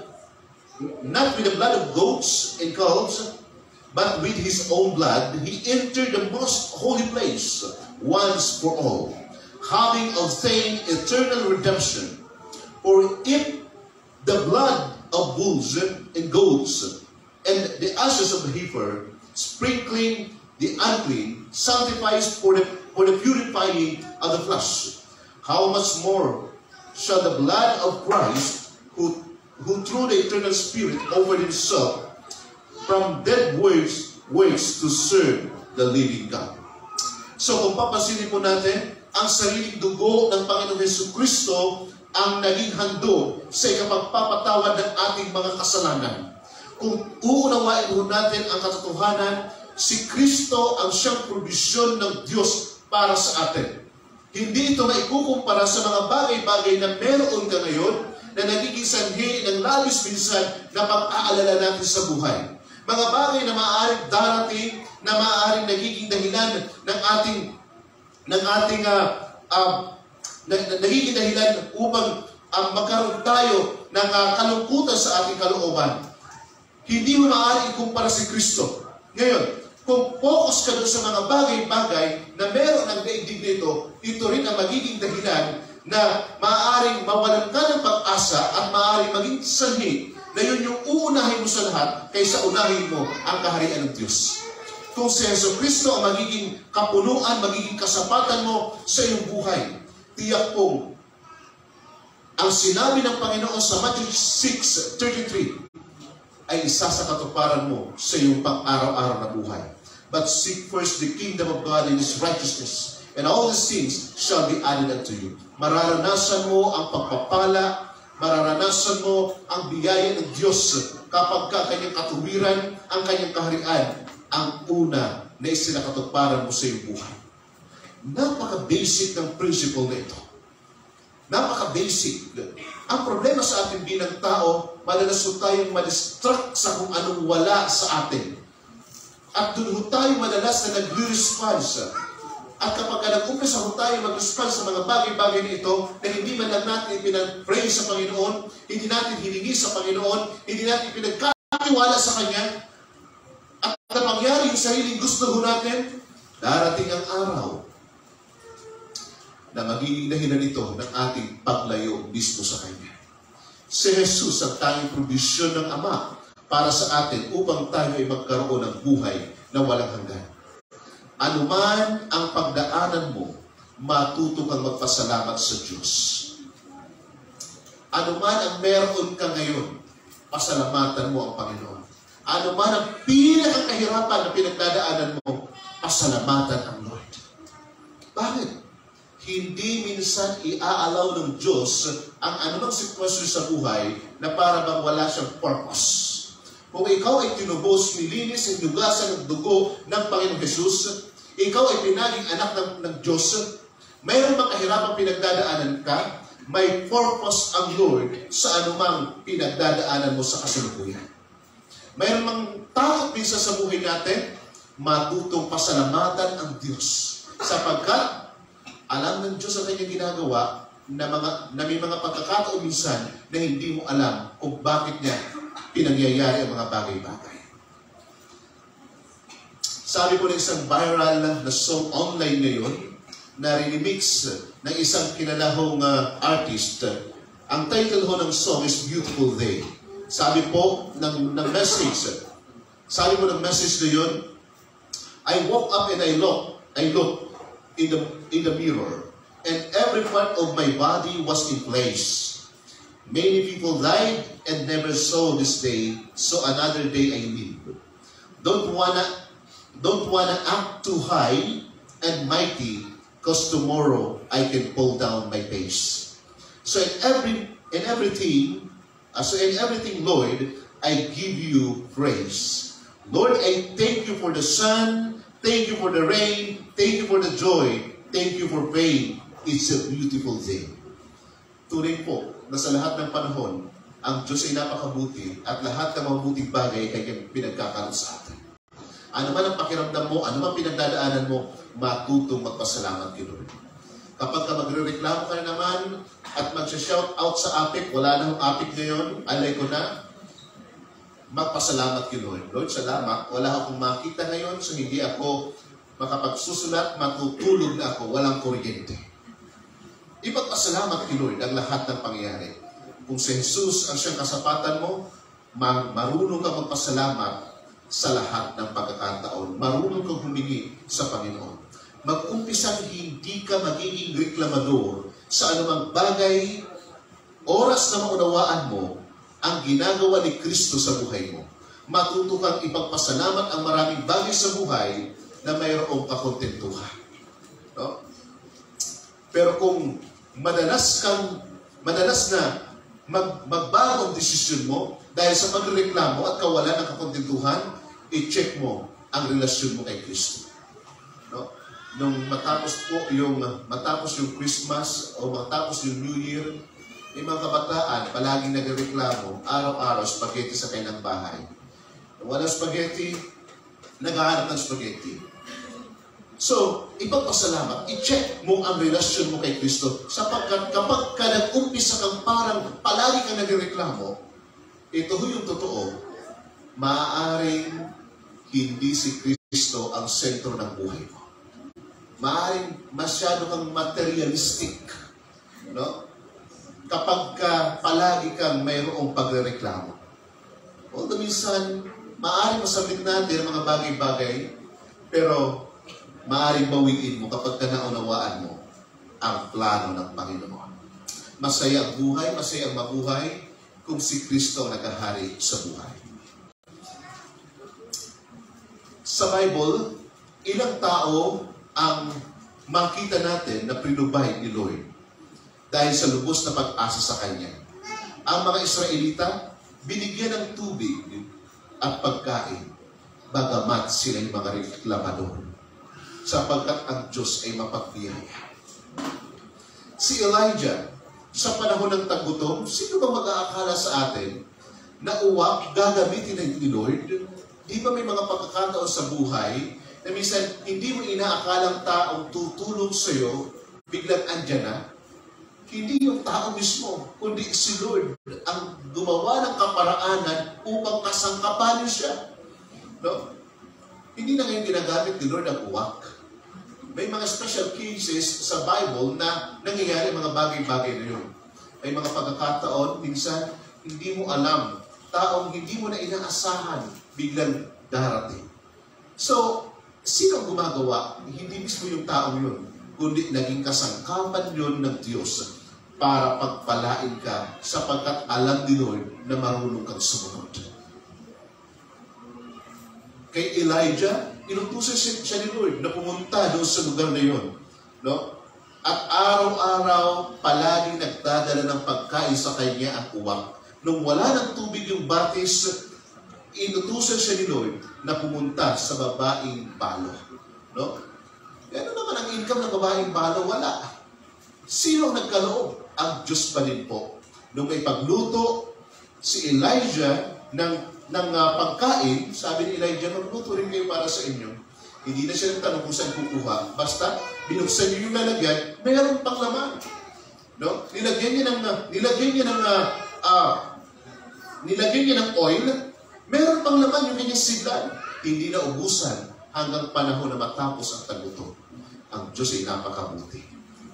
not with the blood of goats and calves, but with his own blood, he entered the most holy place once for all, having obtained eternal redemption. For if the blood of bulls and goats and the ashes of the heifer, sprinkling the unclean, sanctifies for the purifying of the flesh, how much more shall the blood of Christ, who through the eternal Spirit offered himself from dead works to serve the living God. So kung papansinin po natin, ang sariling dugo ng Panginoong Hesus Kristo ang naging handog sa ikapagpapatawad ng ating mga kasalanan. Kung uunawain po natin ang katotohanan, si Kristo ang siyang probisyon ng Diyos para sa atin. Hindi ito maikukumpara sa mga bagay-bagay na meron ka ngayon na nagiging sanhi ng labis minsan na pag-aalala natin sa buhay. Mga bagay na maaaring darating, na maaaring nagiging dahilan ng nagiging dahilan upang magkaroon tayo ng kalungkutan sa ating kalooban. Hindi mo maaaring ikumpara si Kristo. Ngayon, kung focus ka doon sa mga bagay-bagay na meron ng daigdig nito, ito rin ang magiging dahilan na maaaring mawalan ka ng pag-asa at maaaring maging sanhi na yun yung uunahin mo sa lahat kaysa unahin mo ang kaharian ng Diyos. Kung si Jesu Kristo ang magiging kapunuan, magiging kasapatan mo sa iyong buhay, tiyak pong ang sinabi ng Panginoon sa Matthew 6:33 ay isa sa katuparan mo sa iyong pang-araw-araw na buhay. But seek first the kingdom of God and His righteousness, and all these things shall be added unto you. Mararanasan mo ang pagpapala, mararanasan mo ang biyaya ng Diyos kapag kanyang katuwiran, ang kanyang kaharian, ang una na isinakatuparan mo sa iyong buhay. Napaka-basic ng principle na ito. Napaka-basic. Ang problema sa atin bilang tao, madalas ho tayong ma-distract sa kung anong wala sa atin. At doon ho tayo madalas na nag-response. At kapag nag-umpisa ho tayo mag-response sa mga bagay-bagay na ito, na hindi man lang natin pinag-pray sa Panginoon, hindi natin hiningi sa Panginoon, hindi natin pinagkatiwala sa Kanya, at na mangyari yung sariling gusto ho natin, darating ang araw na magiging dahilan ito ng ating paglayo mismo sa Kanya. Si Jesus ang tanging provisyon ng Ama para sa atin upang tayo ay magkaroon ng buhay na walang hanggan. Anuman ang pagdaanan mo, matuto kang magpasalamat sa Diyos. Anuman ang meron ka ngayon, pasalamatan mo ang Panginoon. Anuman ang pinakang kahirapan na pinagdadaanan mo, pasalamatan ang Lord. Bakit? Hindi minsan iaalaw ng Diyos ang anumang sitwasyon sa buhay na para bang wala siyang purpose. Kung ikaw ay tinubos, nilinis, hinugasan ng dugo ng Panginoong Jesus, ikaw ay pinaging anak ng Diyos, mayroon bang kahirapang pinagdadaanan ka, may purpose ang Lord sa anumang pinagdadaanan mo sa kasalukuyan. Mayroon bang takot minsan sa buhay natin, matutong pasalamatan ang Diyos. Sapagkat alam ng Diyos ang kanyang ginagawa na may mga pagkakataon minsan na hindi mo alam kung bakit niya pinangyayari ang mga bagay-bagay. Sabi ko ng isang viral na song online ngayon na remix ng isang kilalahong artist. Ang title ho ng song is Beautiful Day. Sabi po ng message, sabi po ng message na yun, I woke up and I looked in the mirror, and every part of my body was in place. Many people died and never saw this day, so another day I live. Don't wanna act too high and mighty, cause tomorrow I can pull down my pace. So in everything, Lord, I give you praise. Lord, I thank you for the sun, thank you for the rain, thank you for the joy, thank you for pain. It's a beautiful day. Tunay po na sa lahat ng panahon, ang Diyos ay napakabuti at lahat ng mabuting bagay ay kanyang pinagkakaroon sa atin. Ano man ang pakiramdam mo, ano man pinagdadaanan mo, matutong magpasalamat kay Lord. Kapag ka magre-reklamo ka na naman at mag-shout out sa apik, wala na ang apik ngayon, alay ko na, magpasalamat kay Lord. Lord, salamat. Wala akong makita ngayon, so hindi ako makapagsusulat, matutulog na ako, walang kuryente. Ipagpasalamat kay Lord ang lahat ng pangyayari. Kung si Jesus ang siyang kasapatan mo, marunong ka magpasalamat sa lahat ng pagkakataon. Marunong kang humingi sa Panginoon. Mag-umpisang hindi ka magiging reklamador sa anumang bagay, oras na maunawaan mo ang ginagawa ni Kristo sa buhay mo. Matuto kang ipagpasalamat ang maraming bagay sa buhay na mayroong kakontentuhan. No? Pero kung madalas na magbago ang desisyon mo dahil sa pagreklamo at kawalan ng kakontentuhan, i-check mo ang relasyon mo kay Kristo. No? Nung matapos yung Christmas o matapos yung New Year, may mga kabataan palaging nagreklamo, araw-araw spaghetti sa kanilang bahay. Kung walang spaghetti, naghahanap ng spaghetti. So, ipagpasalamat, i-check mo ang relasyon mo kay Kristo. Sapagkat kapag ka nag-umpisa kang parang palagi kang nagreklamo, ito yung totoo, maaaring hindi si Kristo ang sentro ng buhay mo. Maaaring masyado kang materialistic. No? Kapag ka palagi kang mayroong pagreklamo. Although minsan, maaaring masabit natin ang mga bagay-bagay, pero maaaring bawiin mo kapag ka naunawaan mo ang plano ng Panginoon. Masaya ang buhay, masaya ang mabuhay kung si Kristo ang nakahari sa buhay. Sa Bible, ilang tao ang makita natin na pinubay ni Lord dahil sa lubos na pag-asa sa Kanya. Ang mga Israelita, binigyan ng tubig at pagkain, bagamat sila yung mga reklamador, sapagkat ang Diyos ay mapagbiyaya. Si Elijah, sa panahon ng taggutom, sino ba mag-aakala sa atin na uwak gagamitin ni Lord? Di ba may mga pagkakataon sa buhay na minsan hindi mo inaakalang taong tutulong sa iyo, biglang andyan na? Hindi yung tao mismo, kundi si Lord ang gumawa ng kaparaanan upang kasangkapanin siya. No? Hindi na ngayon ginagamit ni Lord ang uwak. May mga special cases sa Bible na nangyayari mga bagay-bagay na yun. May mga pagkakataon, minsan, hindi mo alam, taong hindi mo na inaasahan, biglang darating. So, sino ang gumagawa? Hindi mismo yung taong yun, kundi naging kasangkapan yun ng Diyos para pagpalain ka sapagkat alam ni Lord na marunong kang sumunod. Kay Elijah, inutusan siya ni Lord na pumunta doon sa lugar na yun. No? At araw-araw, palagi nagdadala ng pagkain sa kanya ang uwak. Nung wala ng tubig yung batis, inutusan siya ni Lord na pumunta sa babaeng balo. No? Ano naman ang income ng babaeng balo? Wala. Sino ang nagkaloob? Ang Diyos pa din po. Nung may pagluto si Elijah ng pagkain, sabi ni Elijah, magluto rin kayo para sa inyo. Hindi na siya nagtanong kung saan kukuha. Basta, binuksan niyo yung lalagyan, mayroon pang laman. No? Nilagyan niya ng oil, mayroon pang laman yung kanyang sidlan. Hindi na ubusan hanggang panahon na matapos ang tagluto. Ang Diyos ay napakabuti.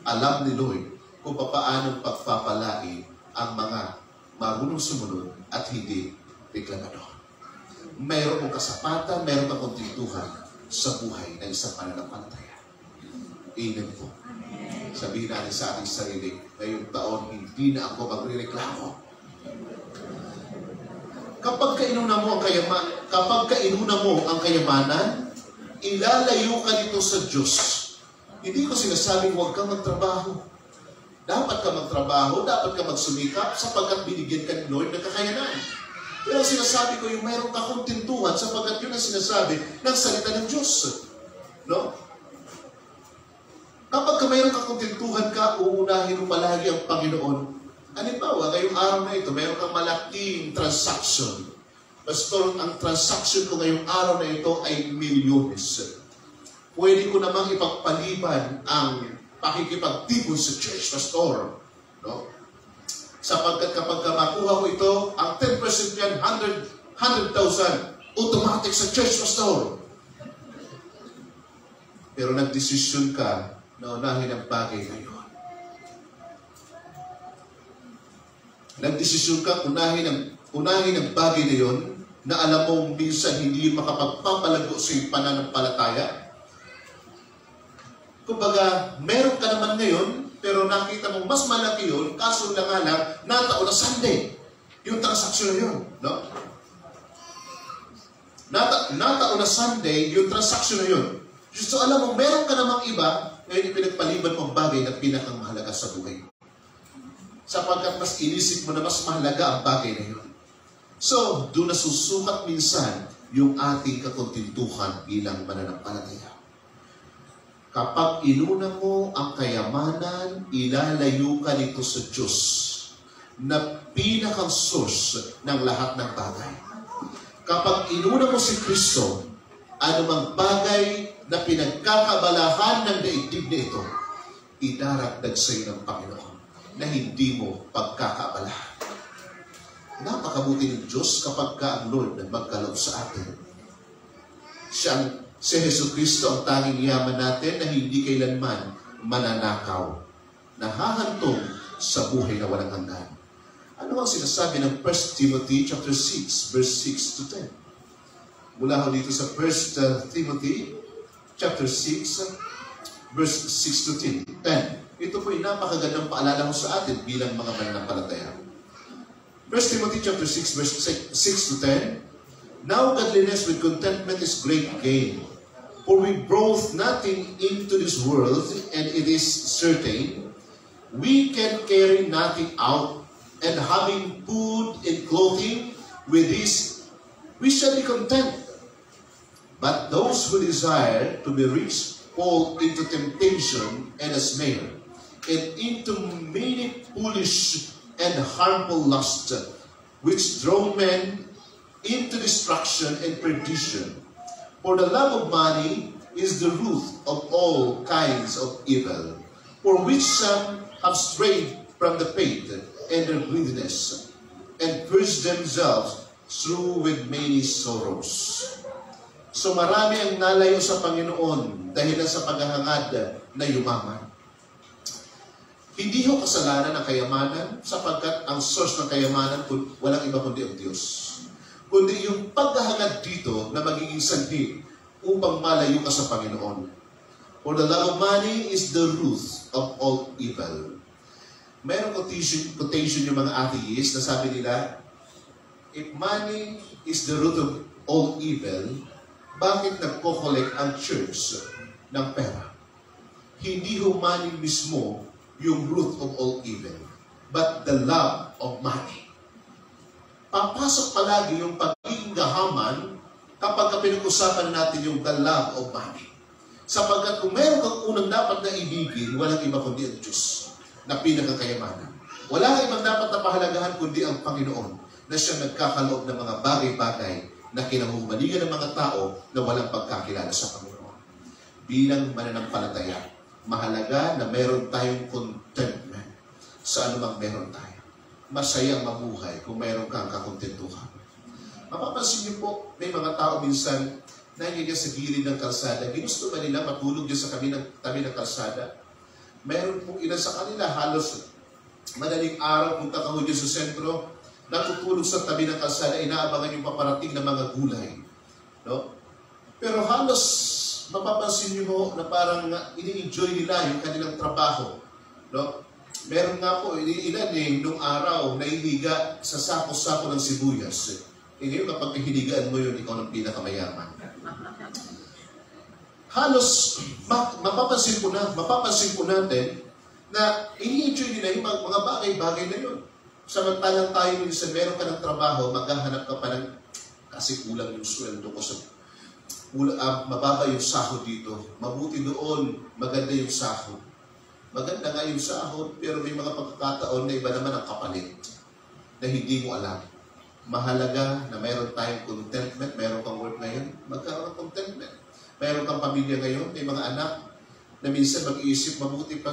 Alam ni Lord kung paano pagpapalain ang mga marunong sumunod at hindi reklamador. Mayroon mong kasapatan, mayroon kang kontintuhan sa buhay ng isang pananampalataya. Amen po. Sabihin natin sa ating sarili, ngayong taon, hindi na ako magre-reklamo. Kapag kainuna mo ang kayamanan, ilalayo ka dito sa Diyos. Hindi ko sinasabing huwag kang magtrabaho. Dapat ka magtrabaho, dapat ka magsumikap sapagkat binigyan ka ni Lord ng kakayanan. Pero sinasabi ko yung mayroong kakontentuhan sapagkat yun ang sinasabi ng salita ng Diyos. No? Kapag ka mayroong kakontentuhan ka, uunahin mo palagi ang Panginoon. Halimbawa, ngayong araw na ito, mayroong kang malaking transaction. Pastor, ang transaction ko ngayong araw na ito ay milyones. Pwede ko namang ipagpaliban ang pakikipagtipon sa church, Pastor. No? Sapagkat kapag makuha ko ito, ang 10% yan, 100,000, automatic sa church, Pastor. Pero nagdesisyon ka na unahin ang bagay na yun. Nagdesisyon ka unahin ang bagay na yun na alam mo minsan hindi makapagpapalago sa iyong pananampalataya. Kumbaga, meron ka naman ngayon, pero nakita mo mas malaki yun, kaso na nga lang, nataon na Sunday. Yung transaksyon na yun. No? Nataon na Sunday, yung transaksyon na yun. So alam mo, meron ka namang iba, ngayon ipinagpaliban mo ang bagay na pinakang mahalaga sa buhay. Sapagkat mas inisip mo na mas mahalaga ang bagay na yun. So, doon na susukat minsan yung ating kakontintuhan bilang mananampalataya. Kapag inuna mo ang kayamanan, ilalayo ka nito sa Diyos na pinakang source ng lahat ng bagay. Kapag inuna mo si Kristo, anumang bagay na pinagkakabalahan ng daigdig na ito, idaragdag sa iyo ng Panginoon na hindi mo pagkakabalahan. Napakabuti ng Diyos kapag ka ang Lord na magkaloob sa atin. Si Jesucristo ang tanging yaman natin na hindi kailanman mananakaw, nahahantong sa buhay na walang hanggan. Ano ang sinasabi ng 1 Timothy chapter 6, verse 6 to 10? Mula ho dito sa 1 Timothy chapter 6, verse 6 to 10. Ito po ay napakagandang paalala ko sa atin bilang mga mananampalataya. 1 Timothy chapter 6, verse 6 to 10. Now godliness with contentment is great gain. For we brought nothing into this world, and it is certain, we can carry nothing out, and having food and clothing, with this we shall be content. But those who desire to be rich fall into temptation and a snare, and into many foolish and harmful lusts, which draw men into destruction and perdition. For the love of money is the root of all kinds of evil, for which some have strayed from the faith and their greediness, and purged themselves through with many sorrows. So marami ang nalayo sa Panginoon dahil sa paghahangad na yumaman. Hindi ho kasalanan ang kayamanan sapagkat ang source ng kayamanan walang iba kundi ang Diyos. Kundi yung paghahangad dito na magiging sanhi upang malayo ka sa Panginoon. For the love of money is the root of all evil. Mayroong quotation yung mga atheists na sabi nila, if money is the root of all evil, bakit nagko-collect ang church ng pera? Hindi ho money mismo yung root of all evil, but the love of money. Papasok palagi yung pagiging gahaman kapag pinag-usapan natin yung the love of money. Sapagkat kung meron kang unang dapat na ibigin, walang iba kundi ang Diyos na pinakakayamanan. Wala kang ibang dapat na pahalagahan kundi ang Panginoon na siyang nagkakaloob ng mga bagay-bagay na kinahumalingan ng mga tao na walang pagkakilala sa Panginoon. Bilang mananampalataya, mahalaga na meron tayong contentment sa anumang meron tayo. Masayang mabuhay kung meron kang kakontentuhan. Mapapansin niyo po, may mga tao minsan nangyayari sa gilid ng kalsada. Ginusto ba nila matulog dyan sa tabi ng kalsada? Meron pong ilan sa kanila, halos madaling araw, punta ka ho dyan sa sentro, natutulog sa tabi ng kalsada, inaabangan yung paparating na mga gulay. No? Pero halos mapapansin niyo ho na parang ini-enjoy nila yung kanilang trabaho. No? Meron nga po, ilan nung araw, nahihiga sa sako-sako ng sibuyas. Ngayon, kapag hinigaan mo yun, ikaw ng pinakamayaman. Halos, mapapansin po natin na ini-enjoy nila yung mga bagay-bagay na yun. Samantalang tayo minsan, meron ka ng trabaho, maghahanap ka pa ng, kasi kulang yung sweldo ko sa mababa yung sahod dito. Mabuti doon, maganda yung sahod. Maganda nga yung sahod, pero may mga pagkakataon na iba naman ang kapalit na hindi mo alam. Mahalaga na mayroon tayong contentment, mayroon kang work ngayon, magkaroon ng contentment. Mayroon kang pamilya ngayon, may mga anak na minsan mag-iisip, mabuti pa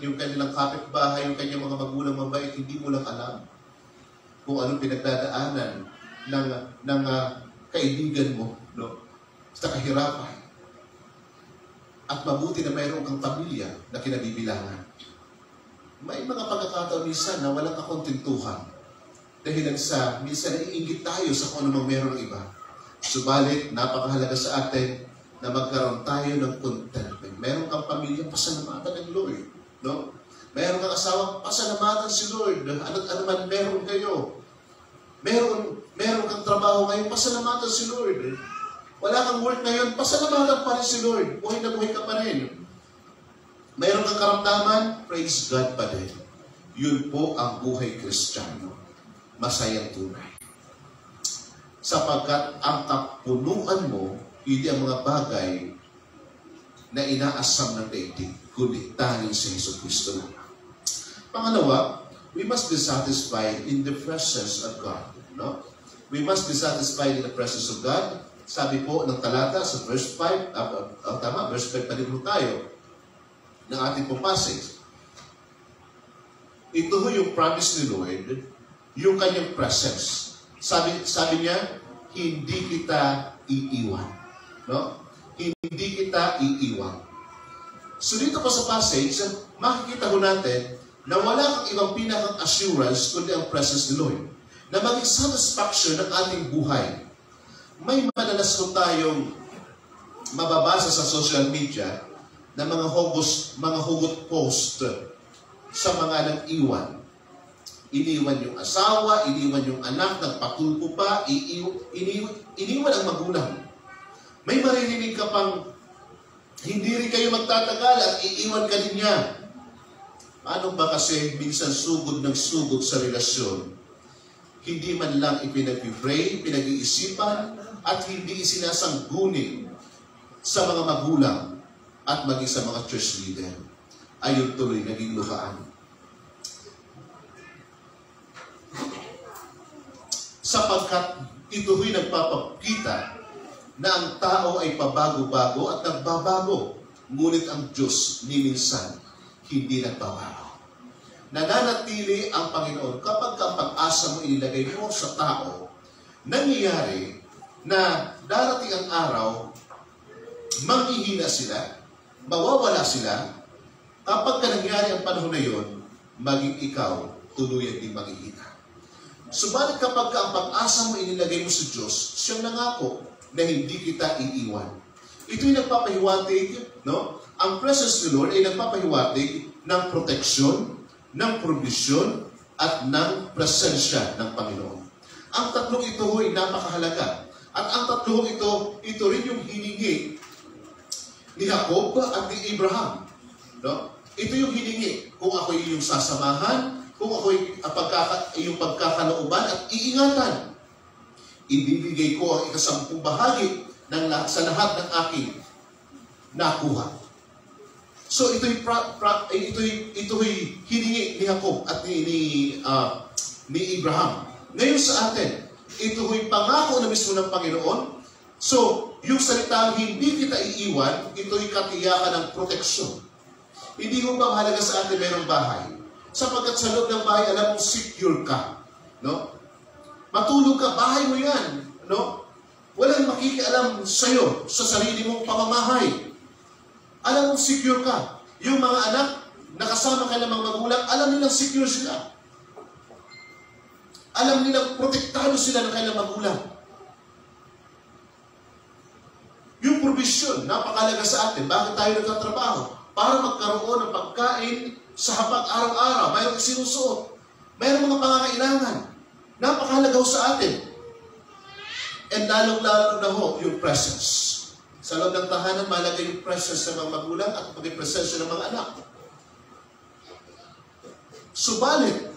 yung kanilang kapitbahay, yung kanyang mga magulang mabait, hindi mo lang alam kung anong pinagdadaanan ng kaibigan mo, no? Sa kahirapan. At mabuti na mayroon kang pamilya na kinabibilangan. May mga pagkakataon minsan na walang kakontentuhan. Dahil sa minsan naiingit tayo sa kung anumang meron ng iba. Subalit, napakahalaga sa atin na magkaroon tayo ng contentment. Meron kang pamilya, pasalamatan ng Lord. No? Meron kang asawa, pasalamatan si Lord. Ano man meron kayo. Meron kang trabaho ngayon, pasalamatan si Lord. Wala kang work ngayon, pasalamatan pa rin si Lord. Buhay na buhay ka pa rin. Meron kang karamdaman, praise God pa din. Yun po ang buhay Kristiyano. Masayang tunay. Sapagkat ang kapunuan mo, hindi ang mga bagay na inaasam ng daigdig, kundi tanging si Jesucristo. Pangalawa, we must be satisfied in the presence of God. No? We must be satisfied in the presence of God. Sabi po ng talata sa verse 5, verse 5 pa rin tayo ng ating pong passage. Ito ho yung promise ni Lord, yung kanyang presence. Sabi niya, hindi kita iiwan. No? Hindi kita iiwan. So dito pa sa passage, makikita ho natin na wala kang ibang pinakang assurance kundi ang presence ni Lord. Na maging satisfaction ng ating buhay. May madalas ko tayong mababasa sa social media na mga hugot post sa mga nang-iwan. Iniwan yung asawa, iniwan yung anak, nagpatulpo pa, iniwan ang magulang. May maririnig ka pang, hindi rin kayo magtatagal at iiwan ka din niya. Paano ba kasi minsan sugod ng sugod sa relasyon? Hindi man lang ipinag-pray, pinag-iisipan, at hindi isinasanggunin sa mga magulang at maging sa mga church leader. ayun tuloy naging luhaan. Sapagkat ito'y nagpapakita na ang tao ay pabago-bago at nagbabago, ngunit ang Diyos ni minsan hindi nagbabago. Nananatili ang Panginoon kapag ang pag-asa mo inilagay mo sa tao. Nangyayari na darating ang araw, manghihina sila, mawawala sila. Kapag nangyari ang panahon na yun, maging ikaw tuluyan din manghihina. Subalit kapag ang pag-asa mo inilagay mo sa Diyos, siyang nangako na hindi kita iiwan. Ito'y nagpapahiwatig, no? Ang presence ni Lord ay nagpapahiwatig ng proteksyon, ng provision, at ng presensya ng Panginoon. Ang tatlong ito ay napakahalaga. At ang tatlong ito rin yung hiningi ni Jacob at ni Abraham. No? Ito yung hiningi kung ako yung sasamahan, kung ako yung pagkakalooban at iingatan. Ibibigay ko ang ikasampung bahagi sa lahat ng aking nakuha. So ito'y hiningi ni Jacob at ni Abraham. Ngayon sa atin, ito'y pangako na mismo ng Panginoon. So, yung salitang hindi kita iiwan, ito'y katiyakan ng proteksyon. Hindi mo ba mahalaga sa atin mayroong bahay? Sapagkat sa loob ng bahay, alam mong secure ka. No? Matulog ka, bahay mo yan. No? Walang makikialam sa'yo, sa sarili mong pamamahay. Alam mong secure ka. Yung mga anak, nakasama ka ng mga magulang, alam nilang secure sila. Alam nilang protektado sila ng kanilang magulang. Yung provision, napakalaga sa atin. Bakit tayo nagtatrabaho? Para magkaroon ng pagkain sa hapag araw-araw. Mayroong isinusuot. Mayroong mga pangangailangan. Napakahalaga sa atin. And lalong-lalo na ho, yung presence. Sa loob ng tahanan, mahalaga yung presence ng mga magulang at maging presensya ng mga anak. Subalit,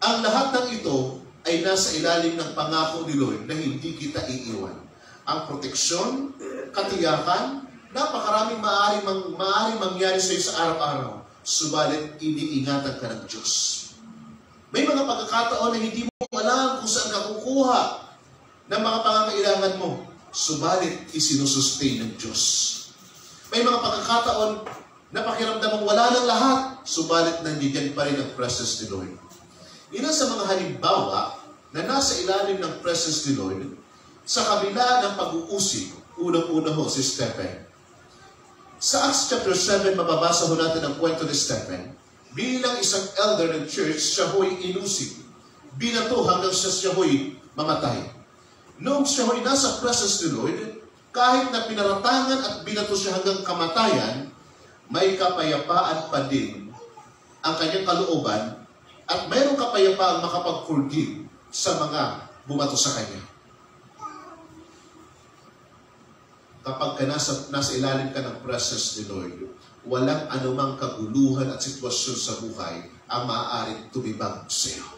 ang lahat ng ito ay nasa ilalim ng pangako ni Lord na hindi kita iiwan. Ang proteksyon, katiyakan, napakaraming maaaring mangyari sa iyo sa araw-araw. Subalit, iniingatan ka ng Diyos. May mga pagkakataon na hindi mo alam kung saan ka kukuha ng mga pangangailangan mo. Subalit, isinusustain ng Diyos. May mga pagkakataon na pakiramdam mong wala ng lahat. Subalit, nandiyan pa rin ang presence ni Lord. Ilan sa mga halimbawa na nasa ilalim ng presence ni Lord sa kabila ng pag-uusig, unang-una ho si Stephen. Sa Acts chapter 7, mababasa ho natin ang kwento ni Stephen. Bilang isang elder ng church, siya ho'y inusig. Binato hanggang siya ho'y mamatay. Noong siya ho'y nasa presence ni Lord, kahit na pinaratangan at binato siya hanggang kamatayan, may kapayapaan pa din ang kanyang kalooban at mayroong kapayapaang makapag-forgive sa mga bumato sa kanya. Kapag ka nasa ilalim ka ng presence ni Lord, walang anumang kaguluhan at sitwasyon sa buhay ang maaaring tumibag sa iyo.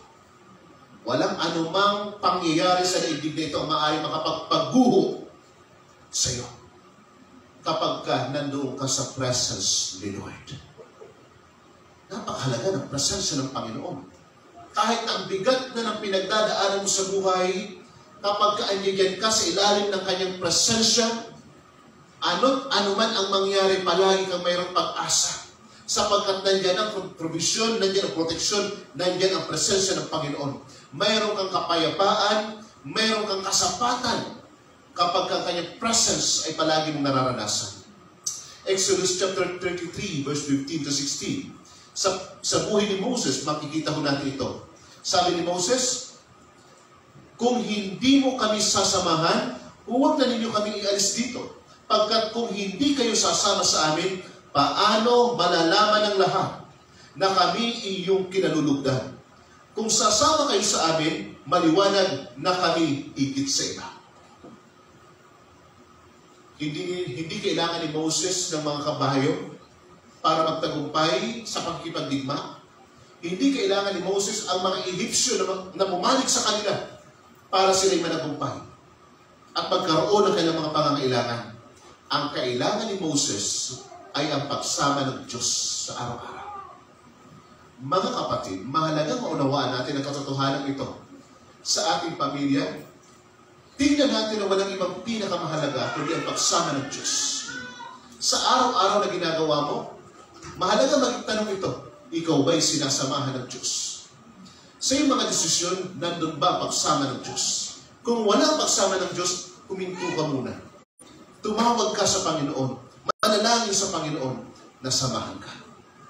Walang anumang pangyayari sa daigdig na ito ang maaaring makapagpaguho sa iyo kapag ka nandoon ka sa presence ni Lord. Napakahalaga ng presensya ng Panginoon. Kahit na ang bigat na ng pinagdadaanan mo sa buhay, kapag kaanyayan ka sa ilalim ng kanyang presensya, ano man ang mangyari, palagi kang mayroong pag-asa. Sapagkat nandyan ang provision, nandyan ang proteksyon, nandyan ang presensya ng Panginoon. Mayroong kang kapayapaan, mayroong kang kasapatan kapag ang kanyang presence ay palagi mong nararanasan. Exodus chapter 33, verse 15 to 16. Sa buhay ni Moses, makikita ko natin ito. Sabi ni Moses, kung hindi mo kami sasamahan, huwag na ninyo kami ialis dito. Pagkat kung hindi kayo sasama sa amin, paano malalaman ng lahat na kami iyong kinalulugdan? Kung sasama kayo sa amin, maliwanag na kami higit sa iba. Hindi kailangan ni Moses ng mga kabayo para magtagumpay sa pagkipagdigma. Hindi kailangan ni Moses ang mga Egyptyo na bumalik sa kanila para sila'y managumpay at magkaroon ng kanilang mga pangangailangan. Ang kailangan ni Moses ay ang pagsama ng Diyos sa araw-araw. Mga kapatid, mahalagang maunawaan natin ang katotohanan ito sa ating pamilya. Tingnan natin na walang ibang pinakamahalaga kundi ang pagsama ng Diyos. Sa araw-araw na ginagawa mo, mahalaga magtanong ito, ikaw ba'y sinasamahan ng Diyos? Sa iyong mga desisyon, nandun ba ang pagsama ng Diyos? Kung walang pagsama ng Diyos, huminto ka muna. Tumawag ka sa Panginoon. Manalangin sa Panginoon na samahan ka.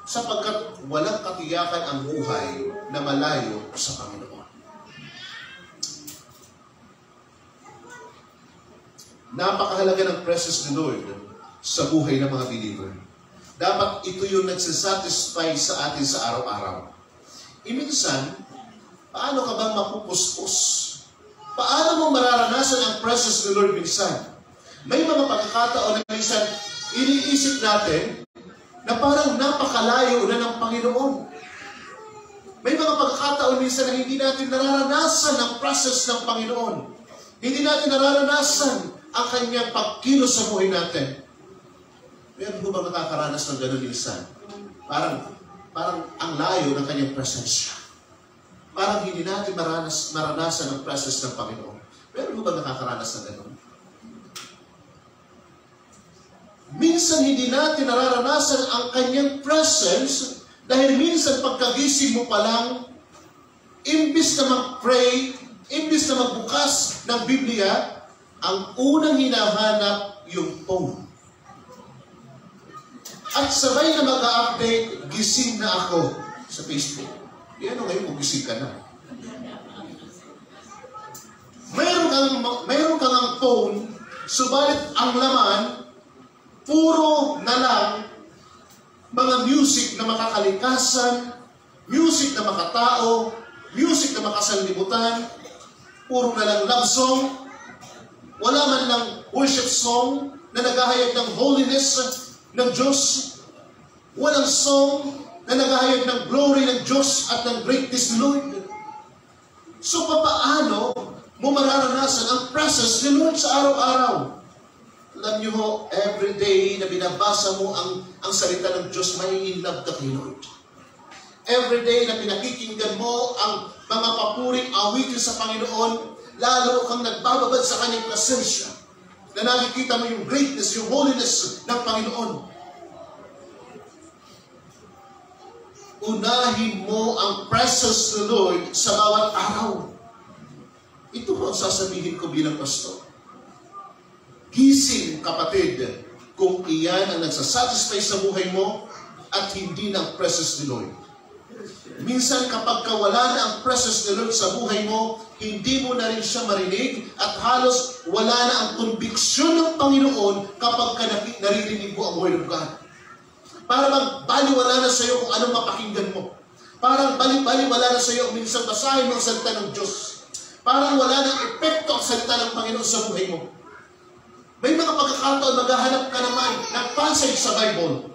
Sapagkat walang katiyakan ang buhay na malayo sa Panginoon. Napakahalaga ng presence ni Lord sa buhay ng mga believer. Dapat ito yung nagsasatisfy sa atin sa araw-araw. Minsan, paano ka bang mapupuspos? Paano mo mararanasan ang presence ni Lord minsan? May mga pagkakataon na minsan, iniisip natin na parang napakalayo na ng Panginoon. May mga pagkakataon minsan na hindi natin nararanasan ang presence ng Panginoon. Hindi natin nararanasan ang kanyang pagkilos sa buhay natin. Meron mo ba nakakaranas ng gano'n minsan? Parang ang layo ng kanyang presensya. Parang hindi natin maranasan ang presence ng Panginoon. Meron mo ba nakakaranas ng gano'n? Minsan hindi natin nararanasan ang kanyang presence dahil minsan pagkagising mo pa lang, imbis na mag-pray, imbis na magbukas ng Biblia, ang unang hinahanap yung phone. At sabay na mag-update, gising na ako sa Facebook. Yan o ngayon kung gising ka na. Mayroon kang ang phone, subalit ang laman, puro na lang mga music na makakalikasan, music na makatao, music na makasanlibutan, puro na lang love song, wala man lang worship song na naghahayag ng holiness ng Diyos, walang song na naghahayag ng glory ng Diyos at ng greatness ni Lord. So papaano mo mararanasan ang presence ni Lord sa araw-araw? Alam niyo ho, every day na binabasa mo ang salita ng Diyos, may in love ka kay Lord. Every day na pinakikinggan mo ang mga papuring awitin sa Panginoon, lalo kang nagbababad sa kanyang presensya, na nakikita mo yung greatness, yung holiness ng Panginoon. Unahin mo ang presence ng Lord sa bawat araw. Ito po ang sasabihin ko bilang pastor. Gising, kapatid, kung iyan ang nagsasatisfy sa buhay mo at hindi ng presence ni Lord. Minsan kapag wala na ang presence ni Lord sa buhay mo, hindi mo na rin siya marinig at halos wala na ang conviction ng Panginoon kapag naririnig mo ang Word of God. Para baliwala na sa iyo kung anong mapakinggan mo. Parang baliwala na sa iyo minsan basahin mo ang salita ng Diyos. Parang wala nang epekto ang salita ng Panginoon sa buhay mo. May mga pagkakataon, maghahanap ka naman ng passage sa Bible.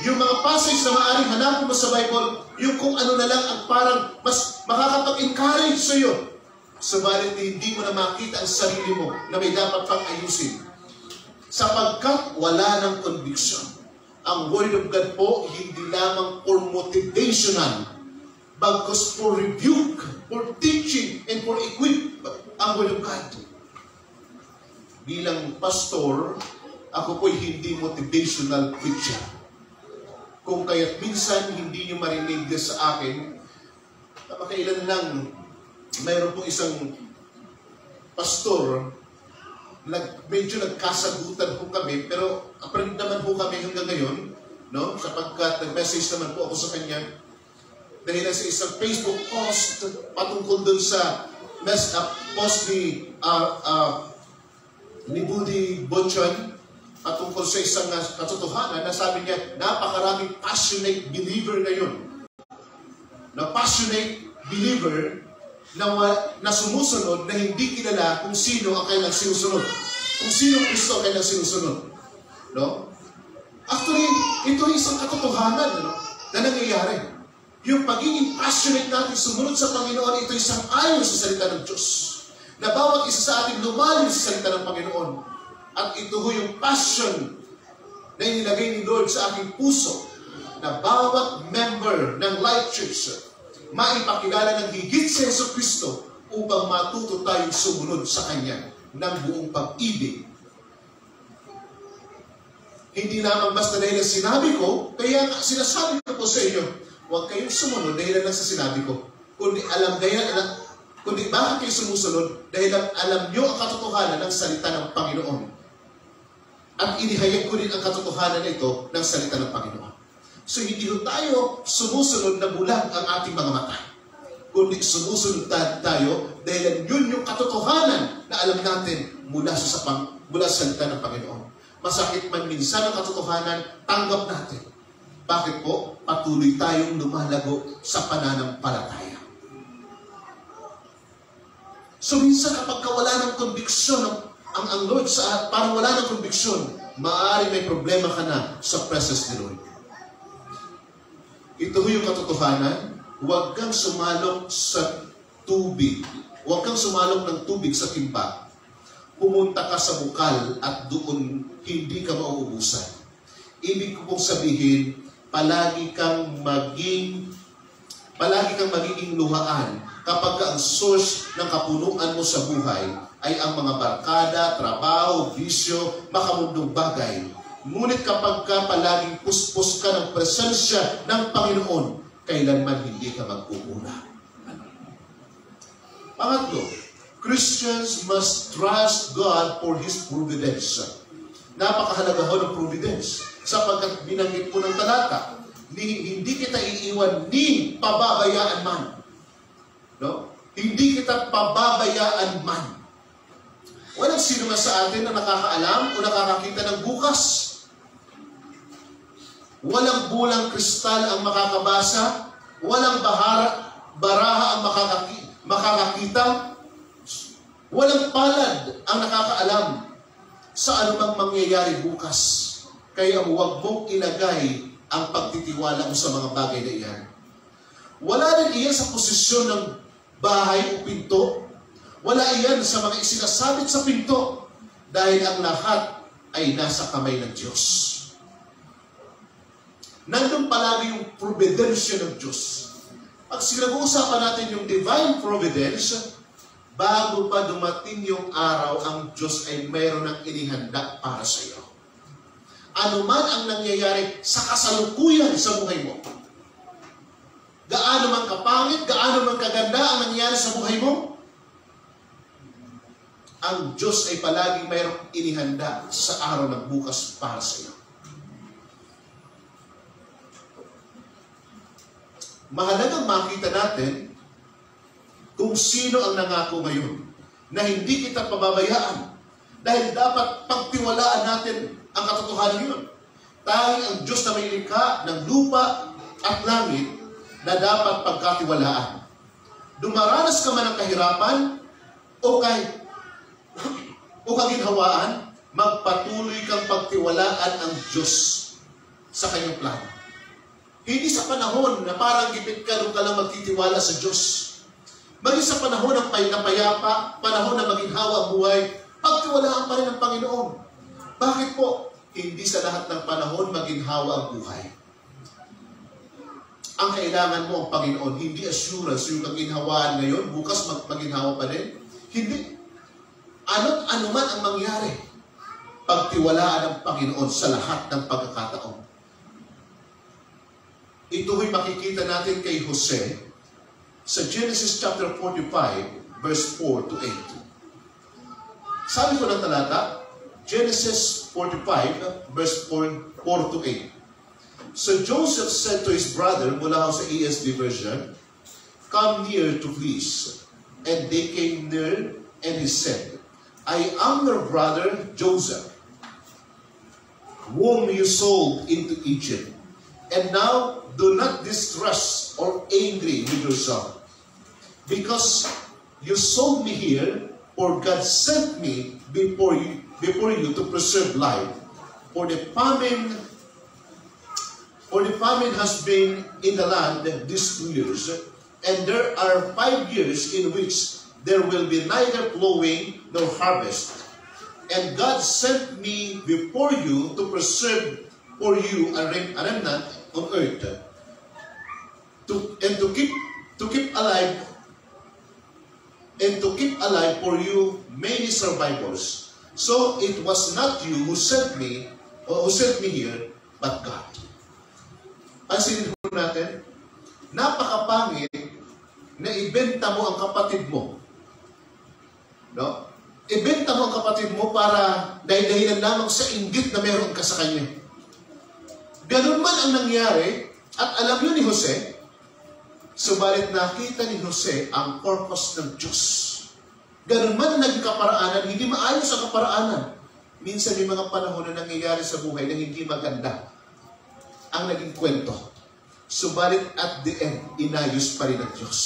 Yung mga passage na maaaring hanapin mo sa Bible, yung kung ano na lang ang parang mas makakapag-encourage sa iyo. Subalit hindi mo na makita ang sarili mo na may dapat pang ayusin. Sapagkat wala ng conviction. Ang Word of God po, hindi lamang for motivational, bagkus for rebuke, for teaching, and for equip ang Word of God. Bilang pastor, ako po'y hindi motivational preacher. Kung kaya't minsan hindi nyo marinig sa akin, napakailan lang, mayroon po isang pastor, medyo nagkasagutan po kami, pero apparent naman po kami hanggang ngayon, no? Sapagkat nag-message naman po ako sa kanya, dahil sa isang Facebook post patungkol dun sa post ni Buddy Botchon patungkol sa isang katotohanan na sabi niya, napakaraming passionate believer ngayon. Na passionate believer na sumusunod na hindi kilala kung sino ang kailang sinusunod. Kung sino Kristo ang kailang sinusunod. No? Actually, ito isang katotohanan na nangyayari. Yung pagiging passionate natin sumunod sa Panginoon, ito isang ayon sa salita ng Diyos. Na bawat isa sa ating lumalim sa salita ng Panginoon. At ito ho yung passion na inilagay ni Lord sa aking puso na bawat member ng Life Church maipakilala ng higit sa Yesu Kristo upang matuto tayong sumunod sa Kanya ng buong pag-ibig. Hindi lamang basta dahil ang sinabi ko, kaya sinasabi ko po sa inyo, huwag kayong sumunod dahil lang sa sinabi ko. Kundi bakit kayo sumusunod? Dahil alam nyo ang katotohanan ng salita ng Panginoon. At inihayag ko rin ang katotohanan na ito ng salita ng Panginoon. So hindi tayo sumusunod na bulag ang ating mga mata. Kundi sumusunod tayo dahil yun yung katotohanan na alam natin mula sa salita ng Panginoon. Masakit man minsan ang katotohanan, tanggap natin. Bakit po? Patuloy tayong lumalago sa pananampalataya. So minsan kapag wala ng konbiksyon ang Lord parang wala ng konbiksyon, maaari may problema ka na sa presence ni Lord. Ito yung katotohanan, huwag kang sumalok sa tubig. Huwag kang sumalok ng tubig sa timba. Pumunta ka sa bukal at doon hindi ka mauubusan. Ibig ko pong sabihin, palagi kang magiging luhaan kapag ang source ng kapunuan mo sa buhay ay ang mga barkada, trabaho, bisyo, makamundong bagay. Ngunit kapag ka palaging puspos ka ng presensya ng Panginoon, kailanman hindi ka magkukulang. Pangatlo, Christians must trust God for His providence. Napakahalaga ho ng providence sapagkat binanggit po ng talata, hindi kita iiwan ni pababayaan man. No? Hindi kita pababayaan man. Walang sino man sa atin na nakakaalam o nakakakita ng bukas. Walang bulang kristal ang makakabasa. Walang baraha ang makakakita. Walang palad ang nakakaalam sa anumang mangyayari bukas. Kaya huwag mong ilagay ang pagtitiwala mo sa mga bagay na iyan. Wala rin iyan sa posisyon ng bahay o pinto. Wala iyan sa mga isinasabit sa pinto. Dahil ang lahat ay nasa kamay ng Diyos. Nandun palagi yung providence ng Diyos. Pag sinag-uusapan natin yung divine providence, bago pa dumating yung araw, ang Diyos ay mayroon ng inihanda para sa iyo. Ano man ang nangyayari sa kasalukuyan sa buhay mo, gaano man kapangit, gaano man kaganda ang nangyayari sa buhay mo, ang Diyos ay palaging mayroong inihanda sa araw ng bukas para sa iyo. Mahalagang makita natin kung sino ang nangako ngayon na hindi kita pababayaan dahil dapat pagtiwalaan natin ang katotohanan yun. Tanging ang Diyos na may likha ng lupa at langit na dapat pagkatiwalaan. Dumaranas ka man ng kahirapan o kaginhawaan, magpatuloy kang pagtiwalaan ang Diyos sa kanyang plano. Hindi sa panahon na parang gipit ka doon ka lang magtitiwala sa Diyos. Maging sa panahon ng napayapa, panahon na maginhawa ang buhay, pagtiwalaan pa rin ang Panginoon. Bakit po? Hindi sa lahat ng panahon maginhawa ang buhay. Ang kailangan mo ang Panginoon, hindi assurance yung maginhawaan ngayon, bukas maginhawa pa rin. Hindi. Ano't ano man ang mangyari, pagtiwalaan ang Panginoon sa lahat ng pagkakataon. Ito'y makikita natin kay Jose sa Genesis chapter 45, verse 4 to 8. Sabi ko ng talata, Genesis 45, verse 4 to 8. So Joseph said to his brother, mula sa ESV version, "Come near to please." And they came near, and he said, "I am your brother Joseph, whom you sold into Egypt. And now do not distress or angry with yourself, because you sold me here, for God sent me before you to preserve life. For the famine has been in the land these 2 years, and there are 5 years in which there will be neither plowing nor harvest. And God sent me before you to preserve for you a remnant on earth to keep alive for you many survivors. So it was not you who sent me here, but God. Pansinin po natin, napakapangit na ibenta mo ang kapatid mo. No? Ibenta mo ang kapatid mo para dahilan lamang sa inggit na meron ka sa kanya. Ganun man ang nangyari, at alam yun ni Jose, subalit nakita ni Jose ang purpose ng Diyos. Ganun man ang naging kaparaanan, hindi maayos ang kaparaanan. Minsan may mga panahon na nangyayari sa buhay na hindi maganda ang naging kwento. Subalit at the end, inayos pa rin ng Diyos.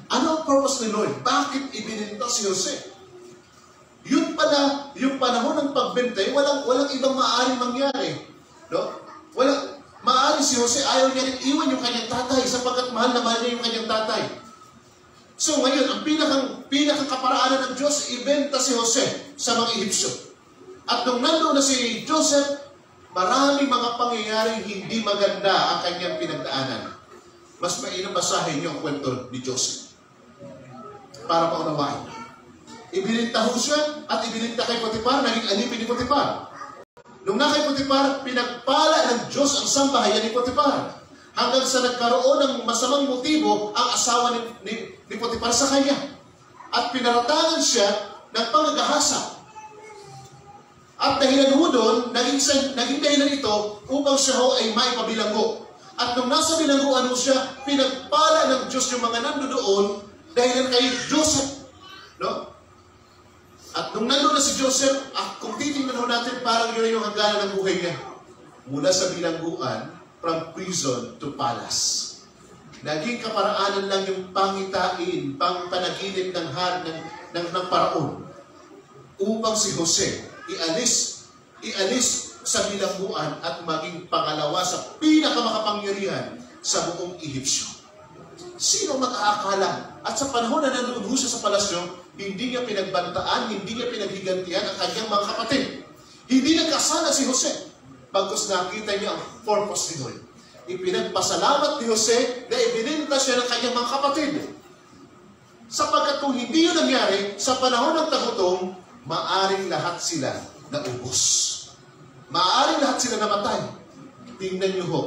Ano ang purpose ni Lord? Bakit ibininta si Jose? Yun pala, yung panahon ng pagbenta, walang ibang maaaring mangyari. No? Maaari si Jose, ayaw niya rin iwan yung kanyang tatay sapagkat mahal na mahal niya yung kanyang tatay. So ngayon, ang pinakang kaparaanan ng Diyos, ibenta si Jose sa mga Ehipsyo. At nung nandoon na si Joseph, maraming mga pangyayaring hindi maganda ang kanyang pinagdaanan. Mas mainam basahin niyo ang kwento ni Joseph para paunawain. Ibininta ho siya at ibininta kay Potiphar, naging alipin ni Potiphar. Nung na kay Potiphar, pinagpala ng Diyos ang sambahayan ni Potiphar. Hanggang sa nagkaroon ng masamang motibo ang asawa ni Potiphar sa kanya. At pinaratangan siya ng pangagahasa. At dahilan ho doon, naging dahilan ito upang siya ho ay may pabilanggo. At nung nasa bilangguan ho siya, pinagpala ng Diyos yung mga nandoon dahilan kay Joseph. No? At nung nandoon na si Joseph, kung titingnan ho natin, parang yun yung hangganan ng buhay niya. Mula sa bilangguan, from prison to palace. Naging kaparaanan lang yung pangitain, pangpanaginip ng paraon. Upang si Jose ialis sa bilangguan at maging pangalawa sa pinakamakapangyarihan sa buong Ehipsyo. Sino mag-aakala? At sa panahon na nanonood siya sa palasyo, hindi niya pinagbantaan, hindi niya pinaghigantihan ang kanyang mga kapatid. Hindi nagkasala si Jose. Pagkos nakita niya ang purpose ni Lord. Ipinagpasalamat ni Jose na ibininta siya ng kanyang mga kapatid. Sapagkat kung hindi yun nangyari, sa panahon ng tagutom, maaring lahat sila naubos. Maaring lahat sila namatay. Tingnan niyo ho.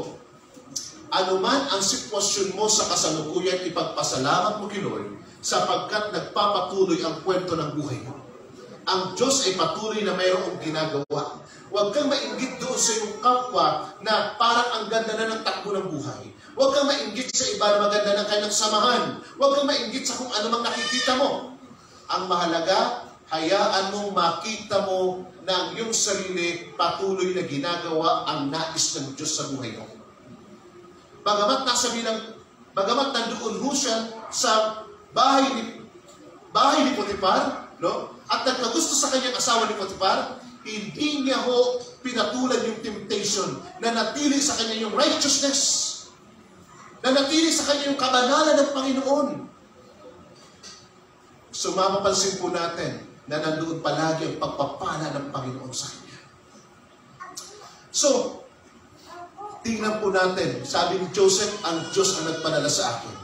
Ano man ang sitwasyon mo sa kasalukuyan, ipagpasalamat mo kay Lord sapagkat nagpapatuloy ang kwento ng buhay mo. Ang Diyos ay patuloy na mayroong ginagawa. Huwag kang mainggit doon sa iyong kapwa na parang ang ganda na ng takbo ng buhay. Huwag kang mainggit sa iba na maganda ng kanyang samahan. Huwag kang mainggit sa kung ano mang nakikita mo. Ang mahalaga, hayaan mong makita mo na ang iyong sarili patuloy na ginagawa ang nais ng Diyos sa buhay mo. Bagamat nandoon ho siya sa bahay ni Potiphar, no? At nagkagusto sa kanyang asawa ni Potiphar, hindi niya ho pinatulan yung temptation na natili sa kanya yung righteousness, na natili sa kanya yung kabanalan ng Panginoon. So mapapansin po natin na nandoon palagi ang pagpapala ng Panginoon sa kanya. So, tingnan po natin, sabi ni Joseph, ang Diyos ang nagpadala sa akin.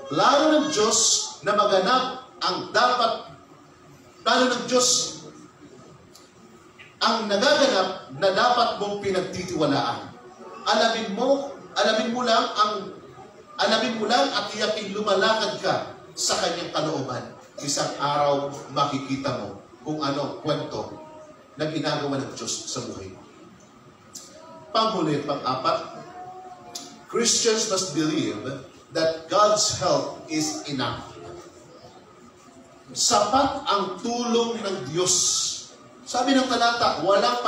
Plano ng Diyos na maganap ang plano ng Diyos ang nagaganap na dapat mong pinagtitiwalaan. Alamin mo lang at tiyaking lumalakad ka sa kanyang kalooban. Isang araw makikita mo kung ano kwento na ginagawa ng Diyos sa buhay mo. Panghuli, pang-apat, Christians must believe that God's help is enough. Sapat ang tulong ng Diyos. Sabi ng talata, walang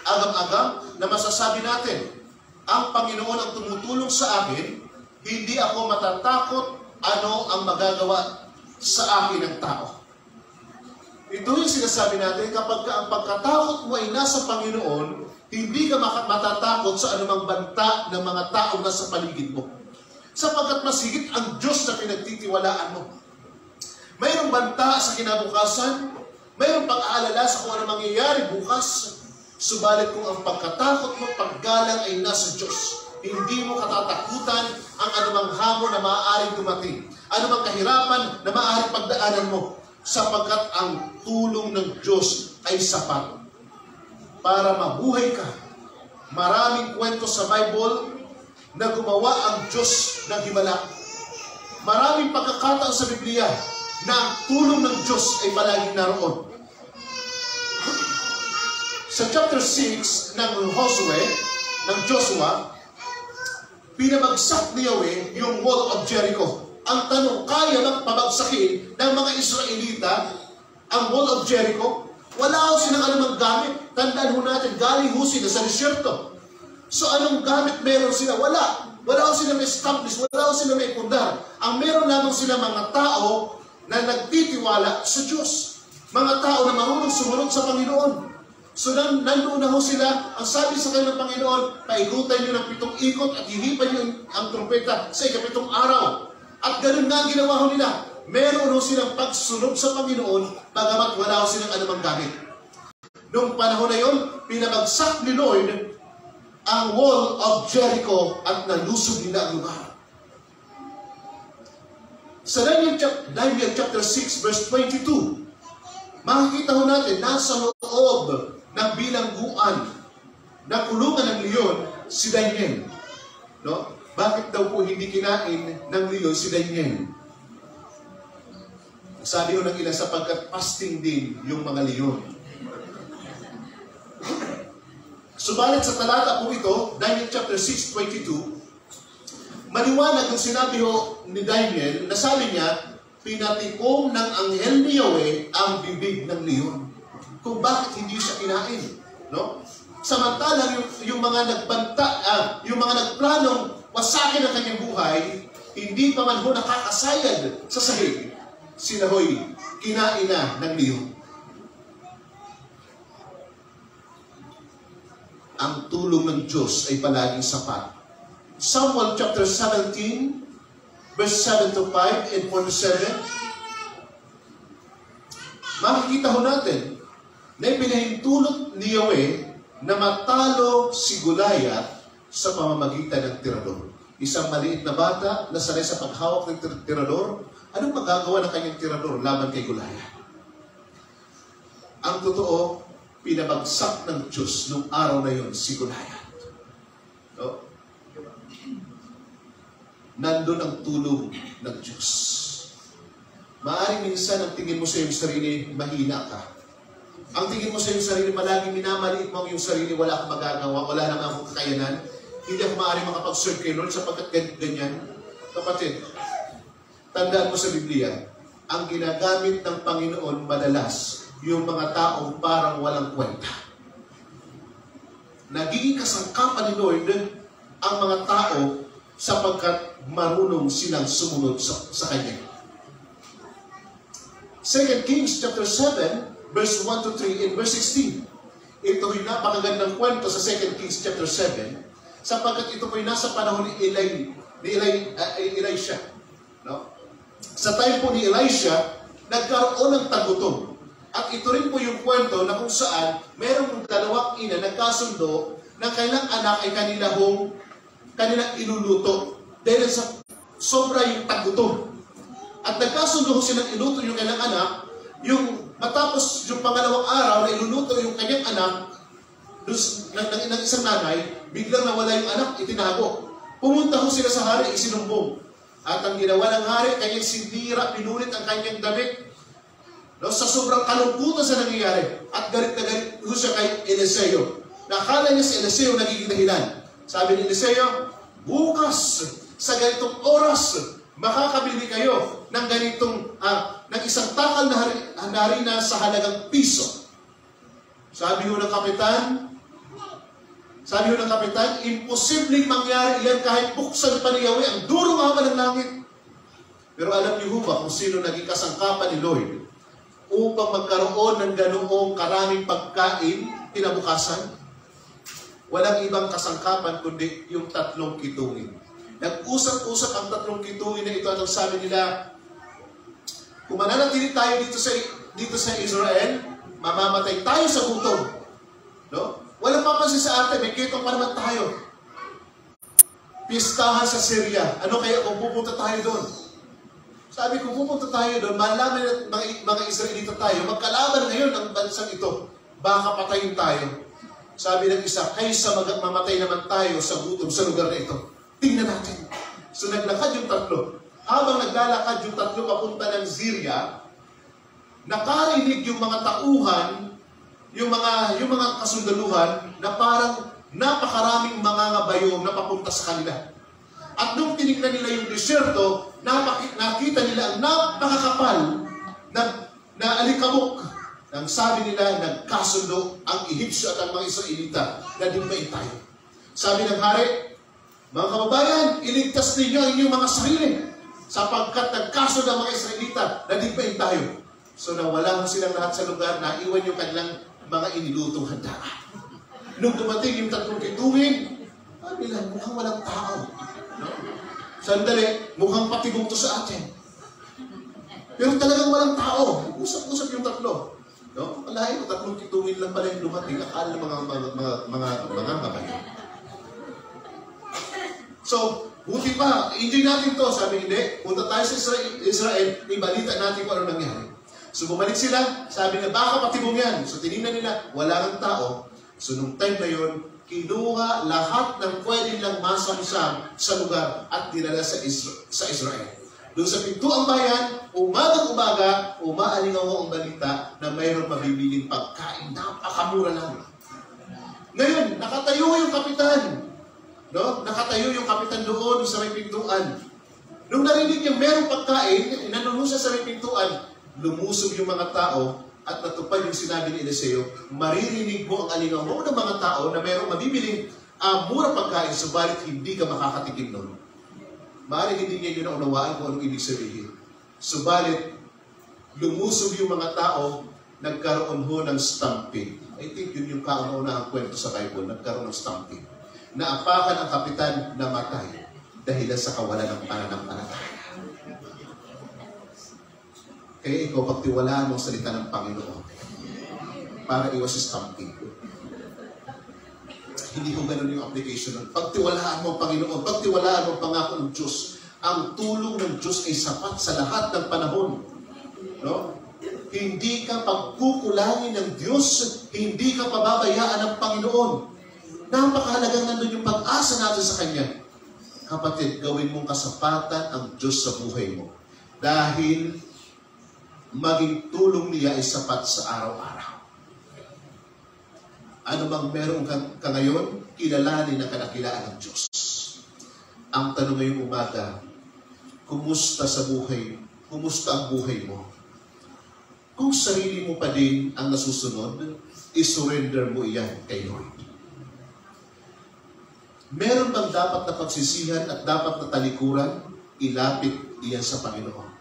agam-agam na masasabi natin, ang Panginoon ang tumutulong sa akin, hindi ako matatakot ano ang magagawa sa akin ng tao. Ito yung sinasabi natin, kapag ang pagkatakot mo ay nasa Panginoon, hindi ka matatakot sa anumang banta ng mga tao na sa paligid mo. Sapagkat masigit ang Diyos na pinagtitiwalaan mo. Mayroong banta sa kinabukasan, mayroong pag-aalala sa kung ano mangyayari bukas, subalit kung ang pagkatakot mo, paggalang ay nasa Diyos, hindi mo katatakutan ang anumang hamon na maaaring dumating, anumang kahirapan na maaaring pagdaanan mo, sapagkat ang tulong ng Diyos ay sapat para mabuhay ka. Maraming kwento sa Bible na gumawa ang Diyos ng himala. Maraming pagkakataon sa Biblia na ang tulong ng Diyos ay palaging naroon. Sa chapter 6 ng Joshua, pinabagsak ni Yahweh yung wall of Jericho. Ang tanong, kaya bang pabagsakin ng mga Israelita ang wall of Jericho? Wala ho silang anumang gamit. Tandaan ho natin, galing ho sila sa desyerto. So anong gamit meron sila? Wala. Wala ho sila may establish, wala ho sila may pundar. Ang meron lamang sila mga tao na nagtitiwala sa Diyos. Mga tao na marunong sumunod sa Panginoon. So nandoon na ho sila, ang sabi sa kanilang Panginoon, paikutan nyo ng 7 ikot at hihipan nyo ang trumpeta sa ika-7 araw. At ganun nga ang ginawa ho nila. Meron ho silang pagsunod sa Panginoon, bagamat wala ho silang anumang gamit. Noong panahon na yon, pinabagsak ni Lord ang wall of Jericho at nalusog nila ang lugar. Sa Daniel chapter 6 verse 22, makikita ho natin, nasa loob ng bilangguan na kulungan ng leon si Daniel. No? Bakit daw po hindi kinain ng leon si Daniel? Sabi ho ng ilan, sapagkat fasting din yung mga leon. Subalit sa talata po ito, Daniel chapter 6:22, maliwanag ang sinabi ho ni Daniel na sabi niya, pinatikom ng anghel ni Yahweh ang bibig ng leon. Kung bakit hindi siya kinain, no? Samantalang yung mga nagbanta, yung mga nagplanong wasakin ang kanyang buhay, hindi pa man ho nakakasayad sa sahig, sila ho'y kinain na ng leon. Ang tulong ng Diyos ay palaging sapat. Samuel chapter 17, verse 7 to 5 and 4 to 7, makikita ho natin na ipinahintulot ni Yahweh na matalo si Goliath sa pamamagitan ng tirador. Isang maliit na bata na sanay sa paghawak ng tirador, anong magagawa ng kanyang tirador laban kay Goliath? Ang totoo, pinabagsak ng Diyos nung araw na yon si Goliath. No? Nandun ang tulong ng Diyos. Maaaring minsan ang tingin mo sa iyong sarili, mahina ka. Ang tingin mo sa iyong sarili, malaging minamaliit mo ang iyong sarili, wala kang magagawa, wala naman akong kakayanan. Hindi ako maaaring makapag-serve kay Lord sapagkat ganyan. Kapatid, tandaan mo sa Biblia, ang ginagamit ng Panginoon madalas, yung mga taong parang walang kwenta. Nagiging kasangkapan ni Lord ang mga tao sapagkat marunong silang sumunod sa Kanya. 2 Kings chapter 7, verse 1 to 3 and verse 16. Ito ay napakagandang kwento sa 2 Kings chapter 7 sapagkat ito po ay nasa panahon ni Elisha. No? Sa time po ni Elisha, nagkaroon ng tagutom. At ito rin po yung kwento na kung saan mayroong dalawang ina nagkasundo na kailang anak ay kanilang iluluto dahil sa sobra yung tagutom. At nagkasundo silang iluto yung kailang anak, yung matapos yung pangalawang araw na iluluto yung kanyang anak ng isang nanay, biglang nawala yung anak, itinago. Pumunta ho sila sa hari, isinumbong. At ang ginawa ng hari, kanyang sinira, pinulit ang kanyang damit. No, sa sobrang kalungkutan sa nangyayari. At galit na galit ho siya kay Eliseo. Nakala niya si Eliseo nagiging dahilan. Sabi ni Eliseo, bukas sa ganitong oras, makakabili kayo ng ganitong ng isang takal na harina sa halagang piso. Sabi ho ng kapitan, imposibleng mangyari iyan kahit buksan pa ni Yahweh ang durong hawa ng langit. Pero alam niyo ba kung sino naging kasangkapan ni Lord upang magkaroon ng ganoong karaming pagkain kinabukasan? Walang ibang kasangkapan kundi yung 3 kitungin. Nag-usap-usap ang 3 kitungin na ito at ang sabi nila, kung mananatili tayo dito sa Israel, mamamatay tayo sa gutom. No? Walang papansin sa atin, may kitong pa naman tayo. pistahan sa Syria. Ano kaya kung pupunta tayo doon? Sabi, kung pupunta tayo doon, malaman at mga Israelita tayo, magkalaban ngayon ang bansang ito. Baka patayin tayo. Sabi ng isa, kaysa mamatay naman tayo sa gutom sa lugar na ito. Tingnan natin. So naglakad yung tatlo. Habang naglalakad yung tatlo papunta ng Syria, nakarinig yung mga tauhan, yung mga kasundaluhan, na parang napakaraming mga ngabayong na papunta sa kanila. At nung tinignan nila yung desierto, nakita nila ang napakakapal na alikabok. Ang sabi nila, nagkasundo ang Ehipsyo at ang mga Israelita na digmain tayo. Sabi ng hari, mga kababayan, iligtas ninyo ang inyong mga sarili sapagkat nagkasundo ang mga Israelita na digmain tayo. So nawala silang lahat sa lugar, naiwan yung kanilang mga inilutong handaan. Nung dumating yung 3 kituwin, sabi lang, mukhang walang tao. No? Sandali, mukhang patigong to sa atin. Pero talagang walang tao. Usap-usap yung tatlo. No? Alahin ko, 3 kituwin lang pala yung dumating. Akala mga kabayan. So, buti pa, enjoy natin to. Sabi, hindi, punta tayo sa Israel, ibalita natin kung ano nangyari. So, bumalik sila, sabi na, baka patigong yan. So, tinignan nila, wala kang tao. So, nung time na yun, kinuha lahat ng pwede lang masamsam sa lugar at dinala sa Israel. Doon sa pintuang bayan, umagang-umaga, umaalingaw ang balita na mayroong mabibiling pagkain. Napakamura lang. Ngayon, nakatayo yung kapitan. No? Nakatayo yung kapitan doon sa may pintuan. Nung narinig niya mayroong pagkain, inanong siya sa may pintuan, lumusog yung mga tao at natupad yung sinabi ni Eliseo, maririnig mo ang alingaw mo ng mga tao na mayroong mabibiling mura pagkain, subalit hindi ka makakatikim nun. Maaaring hindi niya yun naunawaan kung anong ibig sabihin. Subalit, lumusog yung mga tao, nagkaroon ho ng stampede. I think yun yung kauna-unahang kwento sa Bible, nagkaroon ng stampede. Naapakan ang kapitan na matay dahil sa kawalan ng pananampalataya. Kaya ikaw, pagtiwalaan mo ang salita ng Panginoon para iwas sa stampede. Hindi ko ganun yung application nun. Pagtiwalaan mo ang Panginoon, pagtiwalaan mo ang pangako ng Diyos. Ang tulong ng Diyos ay sapat sa lahat ng panahon. No? Hindi ka pagkukulangin ng Diyos, hindi ka pababayaan ng Panginoon. Napakahalagang nandun yung pag-asa natin sa Kanya. Kapatid, gawin mong kasapatan ang Diyos sa buhay mo. Dahil maging tulong niya ay sapat sa araw-araw. Ano bang meron ka ngayon, kilalanin ang kadakilaan ng Diyos. Ang tanong ngayong umaga, kumusta sa buhay? Kumusta ang buhay mo? Kung sarili mo pa din ang nasusunod, isurrender mo iyan kay Lord. Meron bang dapat na pagsisihan at dapat na talikuran? Ilapit iyan sa Panginoon.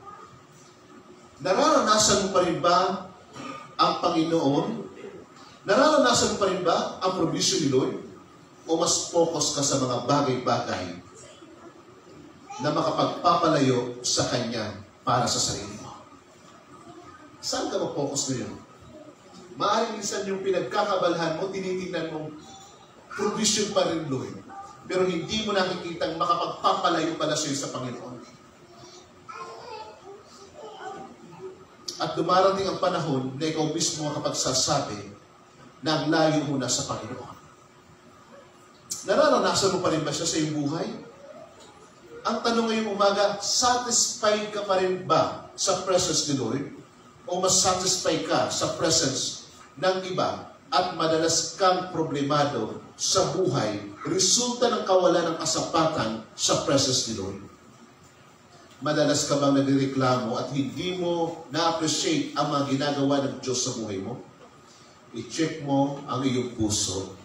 Nararanasan mo pa rin ba ang Panginoon? Nararanasan mo pa rin ba ang provision ni Lord? O mas focus ka sa mga bagay-bagay na makapagpapalayo sa Kanya para sa sarili mo? Saan ka mag-focus ngayon? Maaaring minsan yung pinagkakabalhan mo, tinitingnan mo, provision pa rin Lord. Pero hindi mo nakikitang makapagpapalayo pala siya sa Panginoon. At dumarating ang panahon na ikaw mismo kapag sasabi, naglayo mo na sa Panginoon. Nararanasan mo pa rin ba siya sa iyong buhay? Ang tanong ngayong umaga, satisfied ka pa rin ba sa presence ni Lord? O mas satisfied ka sa presence ng iba at madalas kang problemado sa buhay, resulta ng kawalan ng kasapatan sa presence ni Lord? Madalas ka bang nagreklamo at hindi mo na-appreciate ang mga ginagawa ng Diyos sa buhay mo? I-check mo ang iyong puso,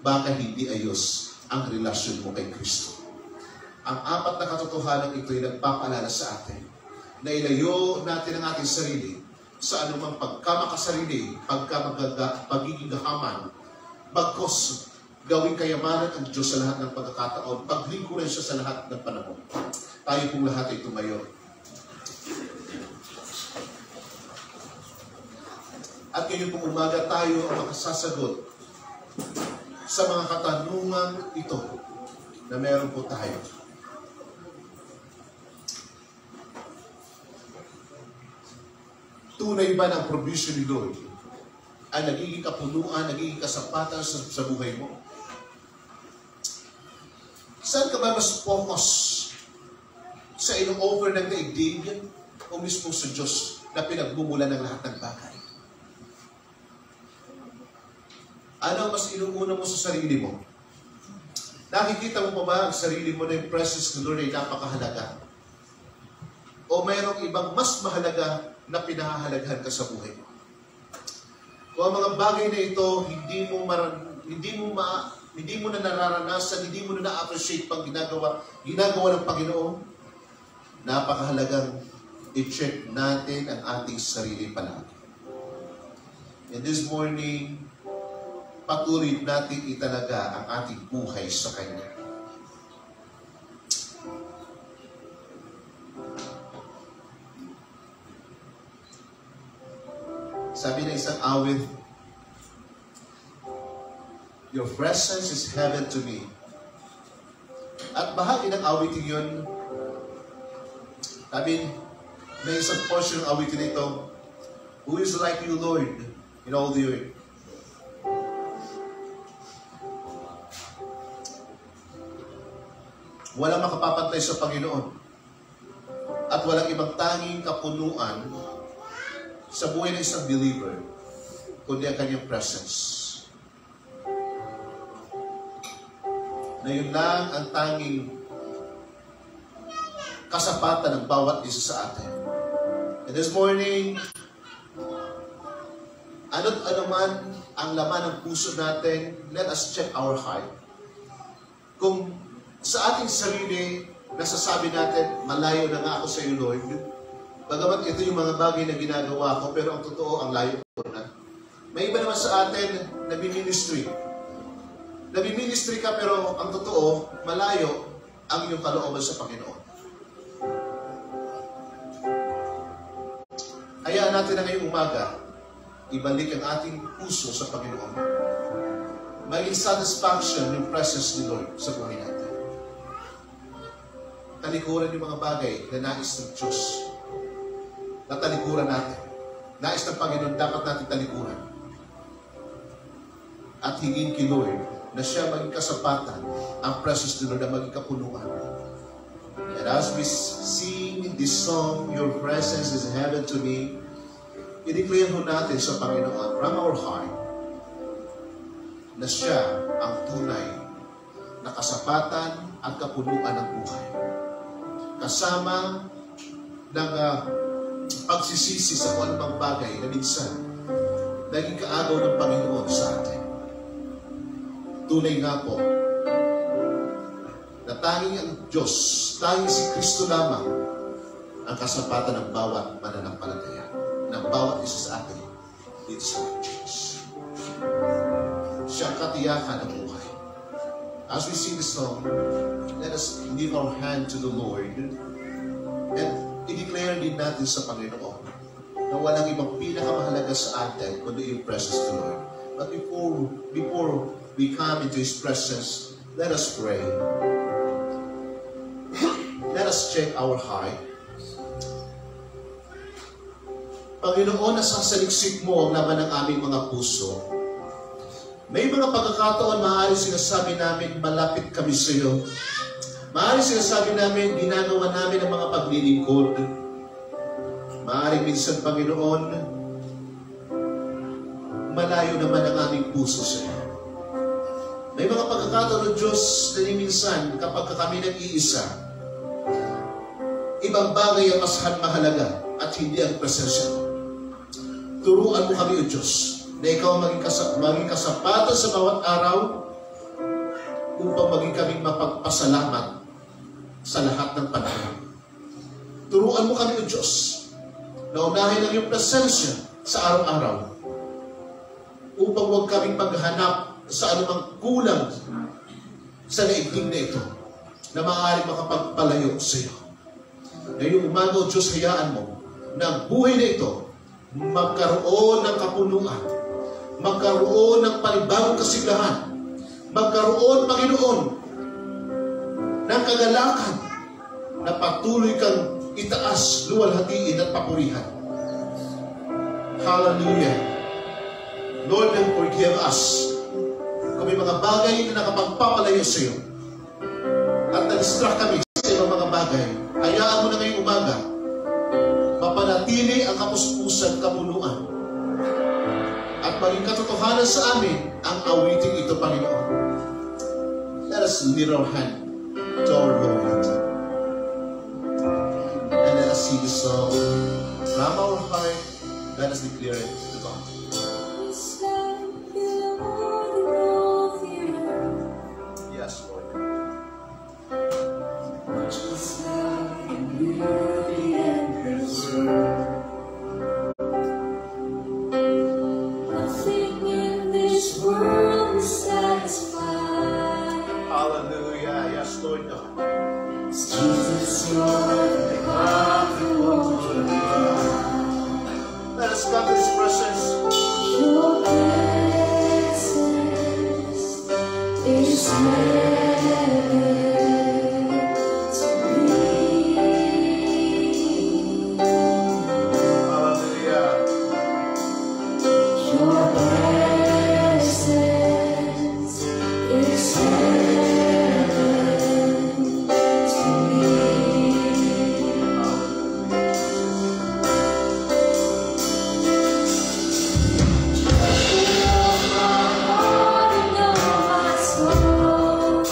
baka hindi ayos ang relasyon mo kay Kristo. Ang 4 na katotohanan ito ay nagpapaalala sa atin na ilayo natin ang ating sarili sa anumang pagkamakasarili, pagiging gahaman, bagkos gawing kayamanan ang Diyos sa lahat ng pagkakataon, paglingkuran siya sa lahat ng panahon. Tayo pong lahat ay tumayo. At ngayon pong umaga tayo ang makasasagot sa mga katanungan ito. na meron po tayo. Tunay ba ng provision ni Lord ay nagiging kapunuan, nagiging kasapatan sa buhay mo? Saan ka ba mas focus? Sa ino-offer ng daigdig o mismo sa Diyos na pinagmumula ng lahat ng bagay? Ano ang mas inuuna mo sa sarili mo? Nakikita mo pa ba ang sarili mo na yung presence ng Lord ay napakahalaga? O mayroong ibang mas mahalaga na pinahahalagahan ka sa buhay mo? Kung ang mga bagay na ito hindi mo na nararanasan, hindi mo na na-appreciate pang ginagawa ng Panginoon, napakahalagang i-check natin ang ating sarili palagi. And this morning, patuloy natin italaga ang ating buhay sa Kanya. Sabi ng isang awit, your presence is heaven to me. At bahagi ng awitin yun, sabi, may isang portion ng awitin ito, who is like you, Lord, in all the earth? Walang makapapantay sa Panginoon. At walang ibang tanging kapunuan sa buhay ng isang believer, kundi ang kanyang presence. Na yun lang ang tanging kasapatan ng bawat isa sa atin. And this morning, ano man ang laman ng puso natin, let us check our heart. Kung sa ating sarili, nasasabi natin, malayo na nga ako sa iyo, Lord. Bagamat ito yung mga bagay na ginagawa ko, pero ang totoo, ang layo ko na. May iba naman sa atin, nabiministry. Nabiministry ka, pero ang totoo, malayo ang iyong kalooban sa Panginoon. Hayaan natin na ngayong umaga, ibalik ang ating puso sa Panginoon. Maging satisfaction yung presence ni Lord sa buhay natin. Talikuran yung mga bagay na nais ng Diyos. Na talikuran natin. Nais ng Panginoon, dapat natin talikuran. At hingin kay Lord na siya maging kasapatan, ang presence ni Lord na maging kapunuan. And as we sing in this song, your presence is heaven to me, i-declare ho natin sa Panginoon from our heart na siya ang tunay na kasapatan at kapunuan ng buhay. Kasama ng pagsisisi sa kung anumang bagay na minsan naging kaagaw ng Panginoon sa atin. Tunay nga po na tanging ang Diyos, tanging si Kristo lamang ang kasapatan ng bawat mananampalataya, ng bawat isa sa atin dito sa Diyos. Siya ang katiyakan ng buhay. As we sing the song, let us give our hand to the Lord and i-declare din natin sa Panginoon na walang ibang pinakamahalaga sa atin kundi yung presence of the Lord. But before we come into His presence, let us pray. Let us check our heart. Panginoon, nasasaliksik mo ang laman ng aming mga puso. May mga pagkakataon, maaari sinasabi namin, malapit kami sa iyo. Maaari sinasabi namin, ginagawa namin ang mga paglilingkod. Maaari minsan, Panginoon, malayo naman ang aming puso sa iyo. May mga pagkakataon ng Diyos na minsan, kapag kami nag-iisa, ibang bagay ang mas mahalaga at hindi ang presensya mo. Turuan mo kami, O Diyos, na ikaw maging kasapatan sa bawat araw upang maging kaming mapagpasalamat sa lahat ng panahon. Turuan mo kami, O Diyos, na unahin ang iyong presensya sa araw-araw upang huwag kaming maghanap sa anumang kulang sa daigdig na ito na maaaring makapagpalayo sa iyo. Ngayong umaga, O Diyos, hayaan mo na ang buhay na ito magkaroon ng kapunuan, magkaroon ng panibagong kasiglahan, magkaroon, Panginoon, kagalakan na patuloy kang itaas, luwalhatiin at papurihan. Hallelujah. Lord, and forgive us kung may mga bagay na nakapagpapalayo sa iyo at na-distract kami sa ibang mga bagay. Hayaan mo na ngayong umaga mapanatili ang kapuspusan, kapunuan at maging katotohanan sa amin ang awiting ito, Panginoon. Let us lift our hand to our Lord and let us sing this song from our heart. Let us declare it to God. Yes, Lord. Just like beauty and preserve. Nothing in this world is satisfied. Hallelujah. Yes, Lord God. Jesus, you're the God who wants to die. Let us come to His presence. Your presence is heaven to me. Hallelujah. Your presence is heaven to me. Know my heart and know my soul.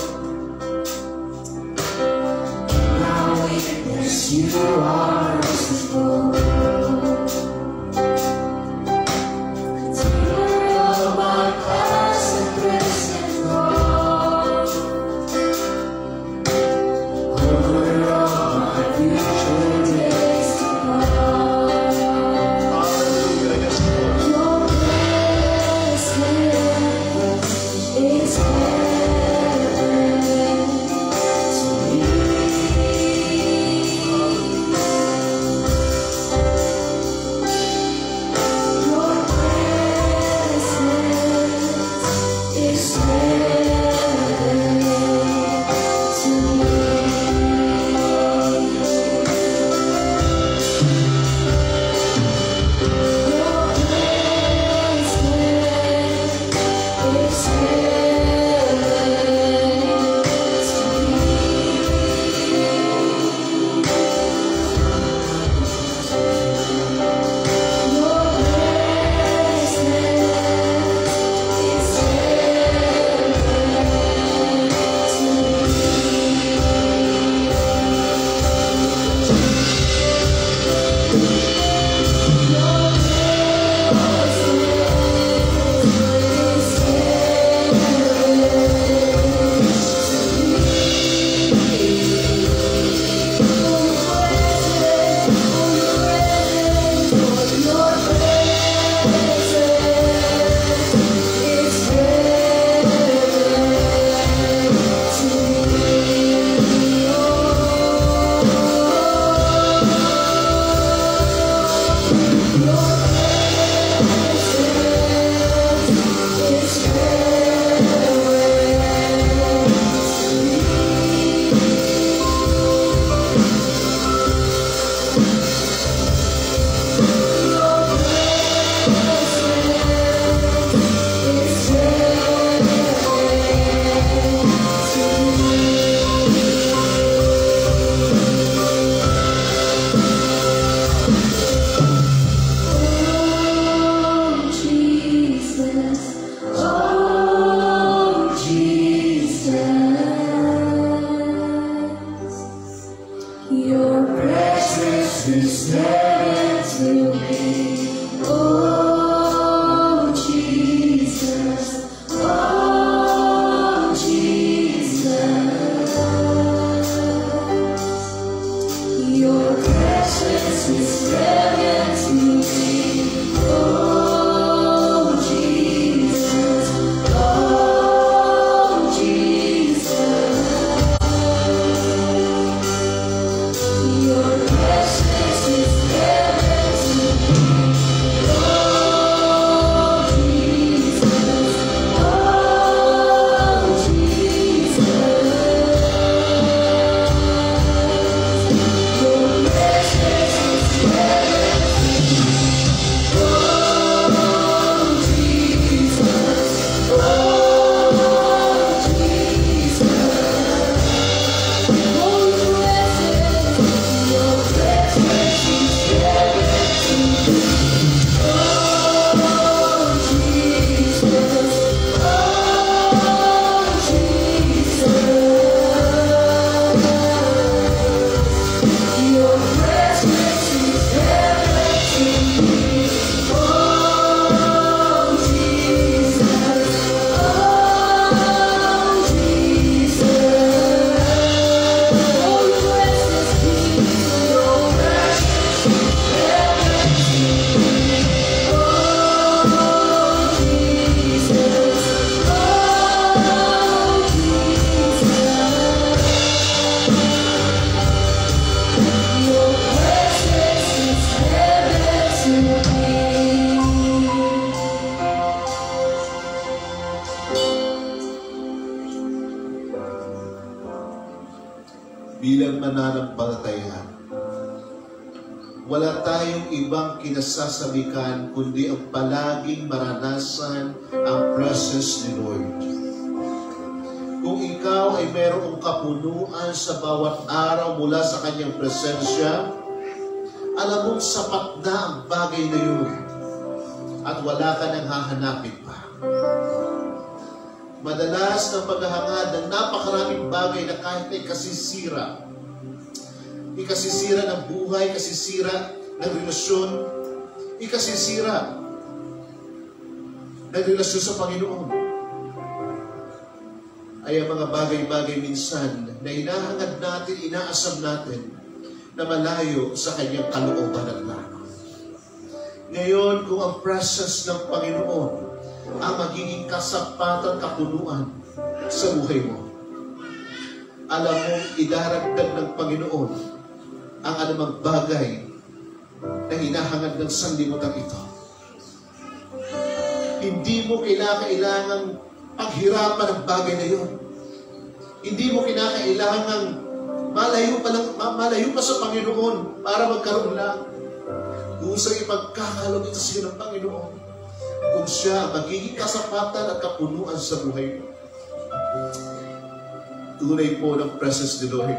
bilang mananampalataya, wala tayong ibang kinasasabikan kundi ang palaging maranasan ang presence ni Lord. Kung ikaw ay mayroong kapunuan sa bawat araw mula sa kanyang presensya, alam mong sapat na ang bagay na yun at wala ka nang hahanapin pa. Madalas ng paghahangad ng napakaraming bagay na kahit ay kasisira. Ikasisira ng buhay, kasisira ng relasyon, ikasisira ng relasyon sa Panginoon. Ay ang mga bagay-bagay minsan na hinahangad natin, inaasam natin na malayo sa kanyang kalooban at plano. Ngayon, kung ang presence ng Panginoon ang magiging kasapatan, kapunuan sa buhay mo, alam mong idaragdag ng Panginoon ang anumang bagay na hinahangad ng sanlibutan ito. Hindi mo kailangang paghirapan ang bagay na yun. Hindi mo kinakailangang malayo pa sa Panginoon para magkaroon lang. Kung sa ipagkakalog ito sa ng Panginoon, kung siya magiging kasapatan at kapunuan sa buhay mo. Tunay po ng presence ni Lord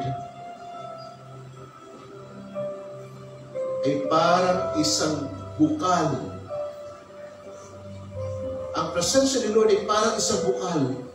ay parang isang bukal. Ang presensya ni Lord ay parang isang bukal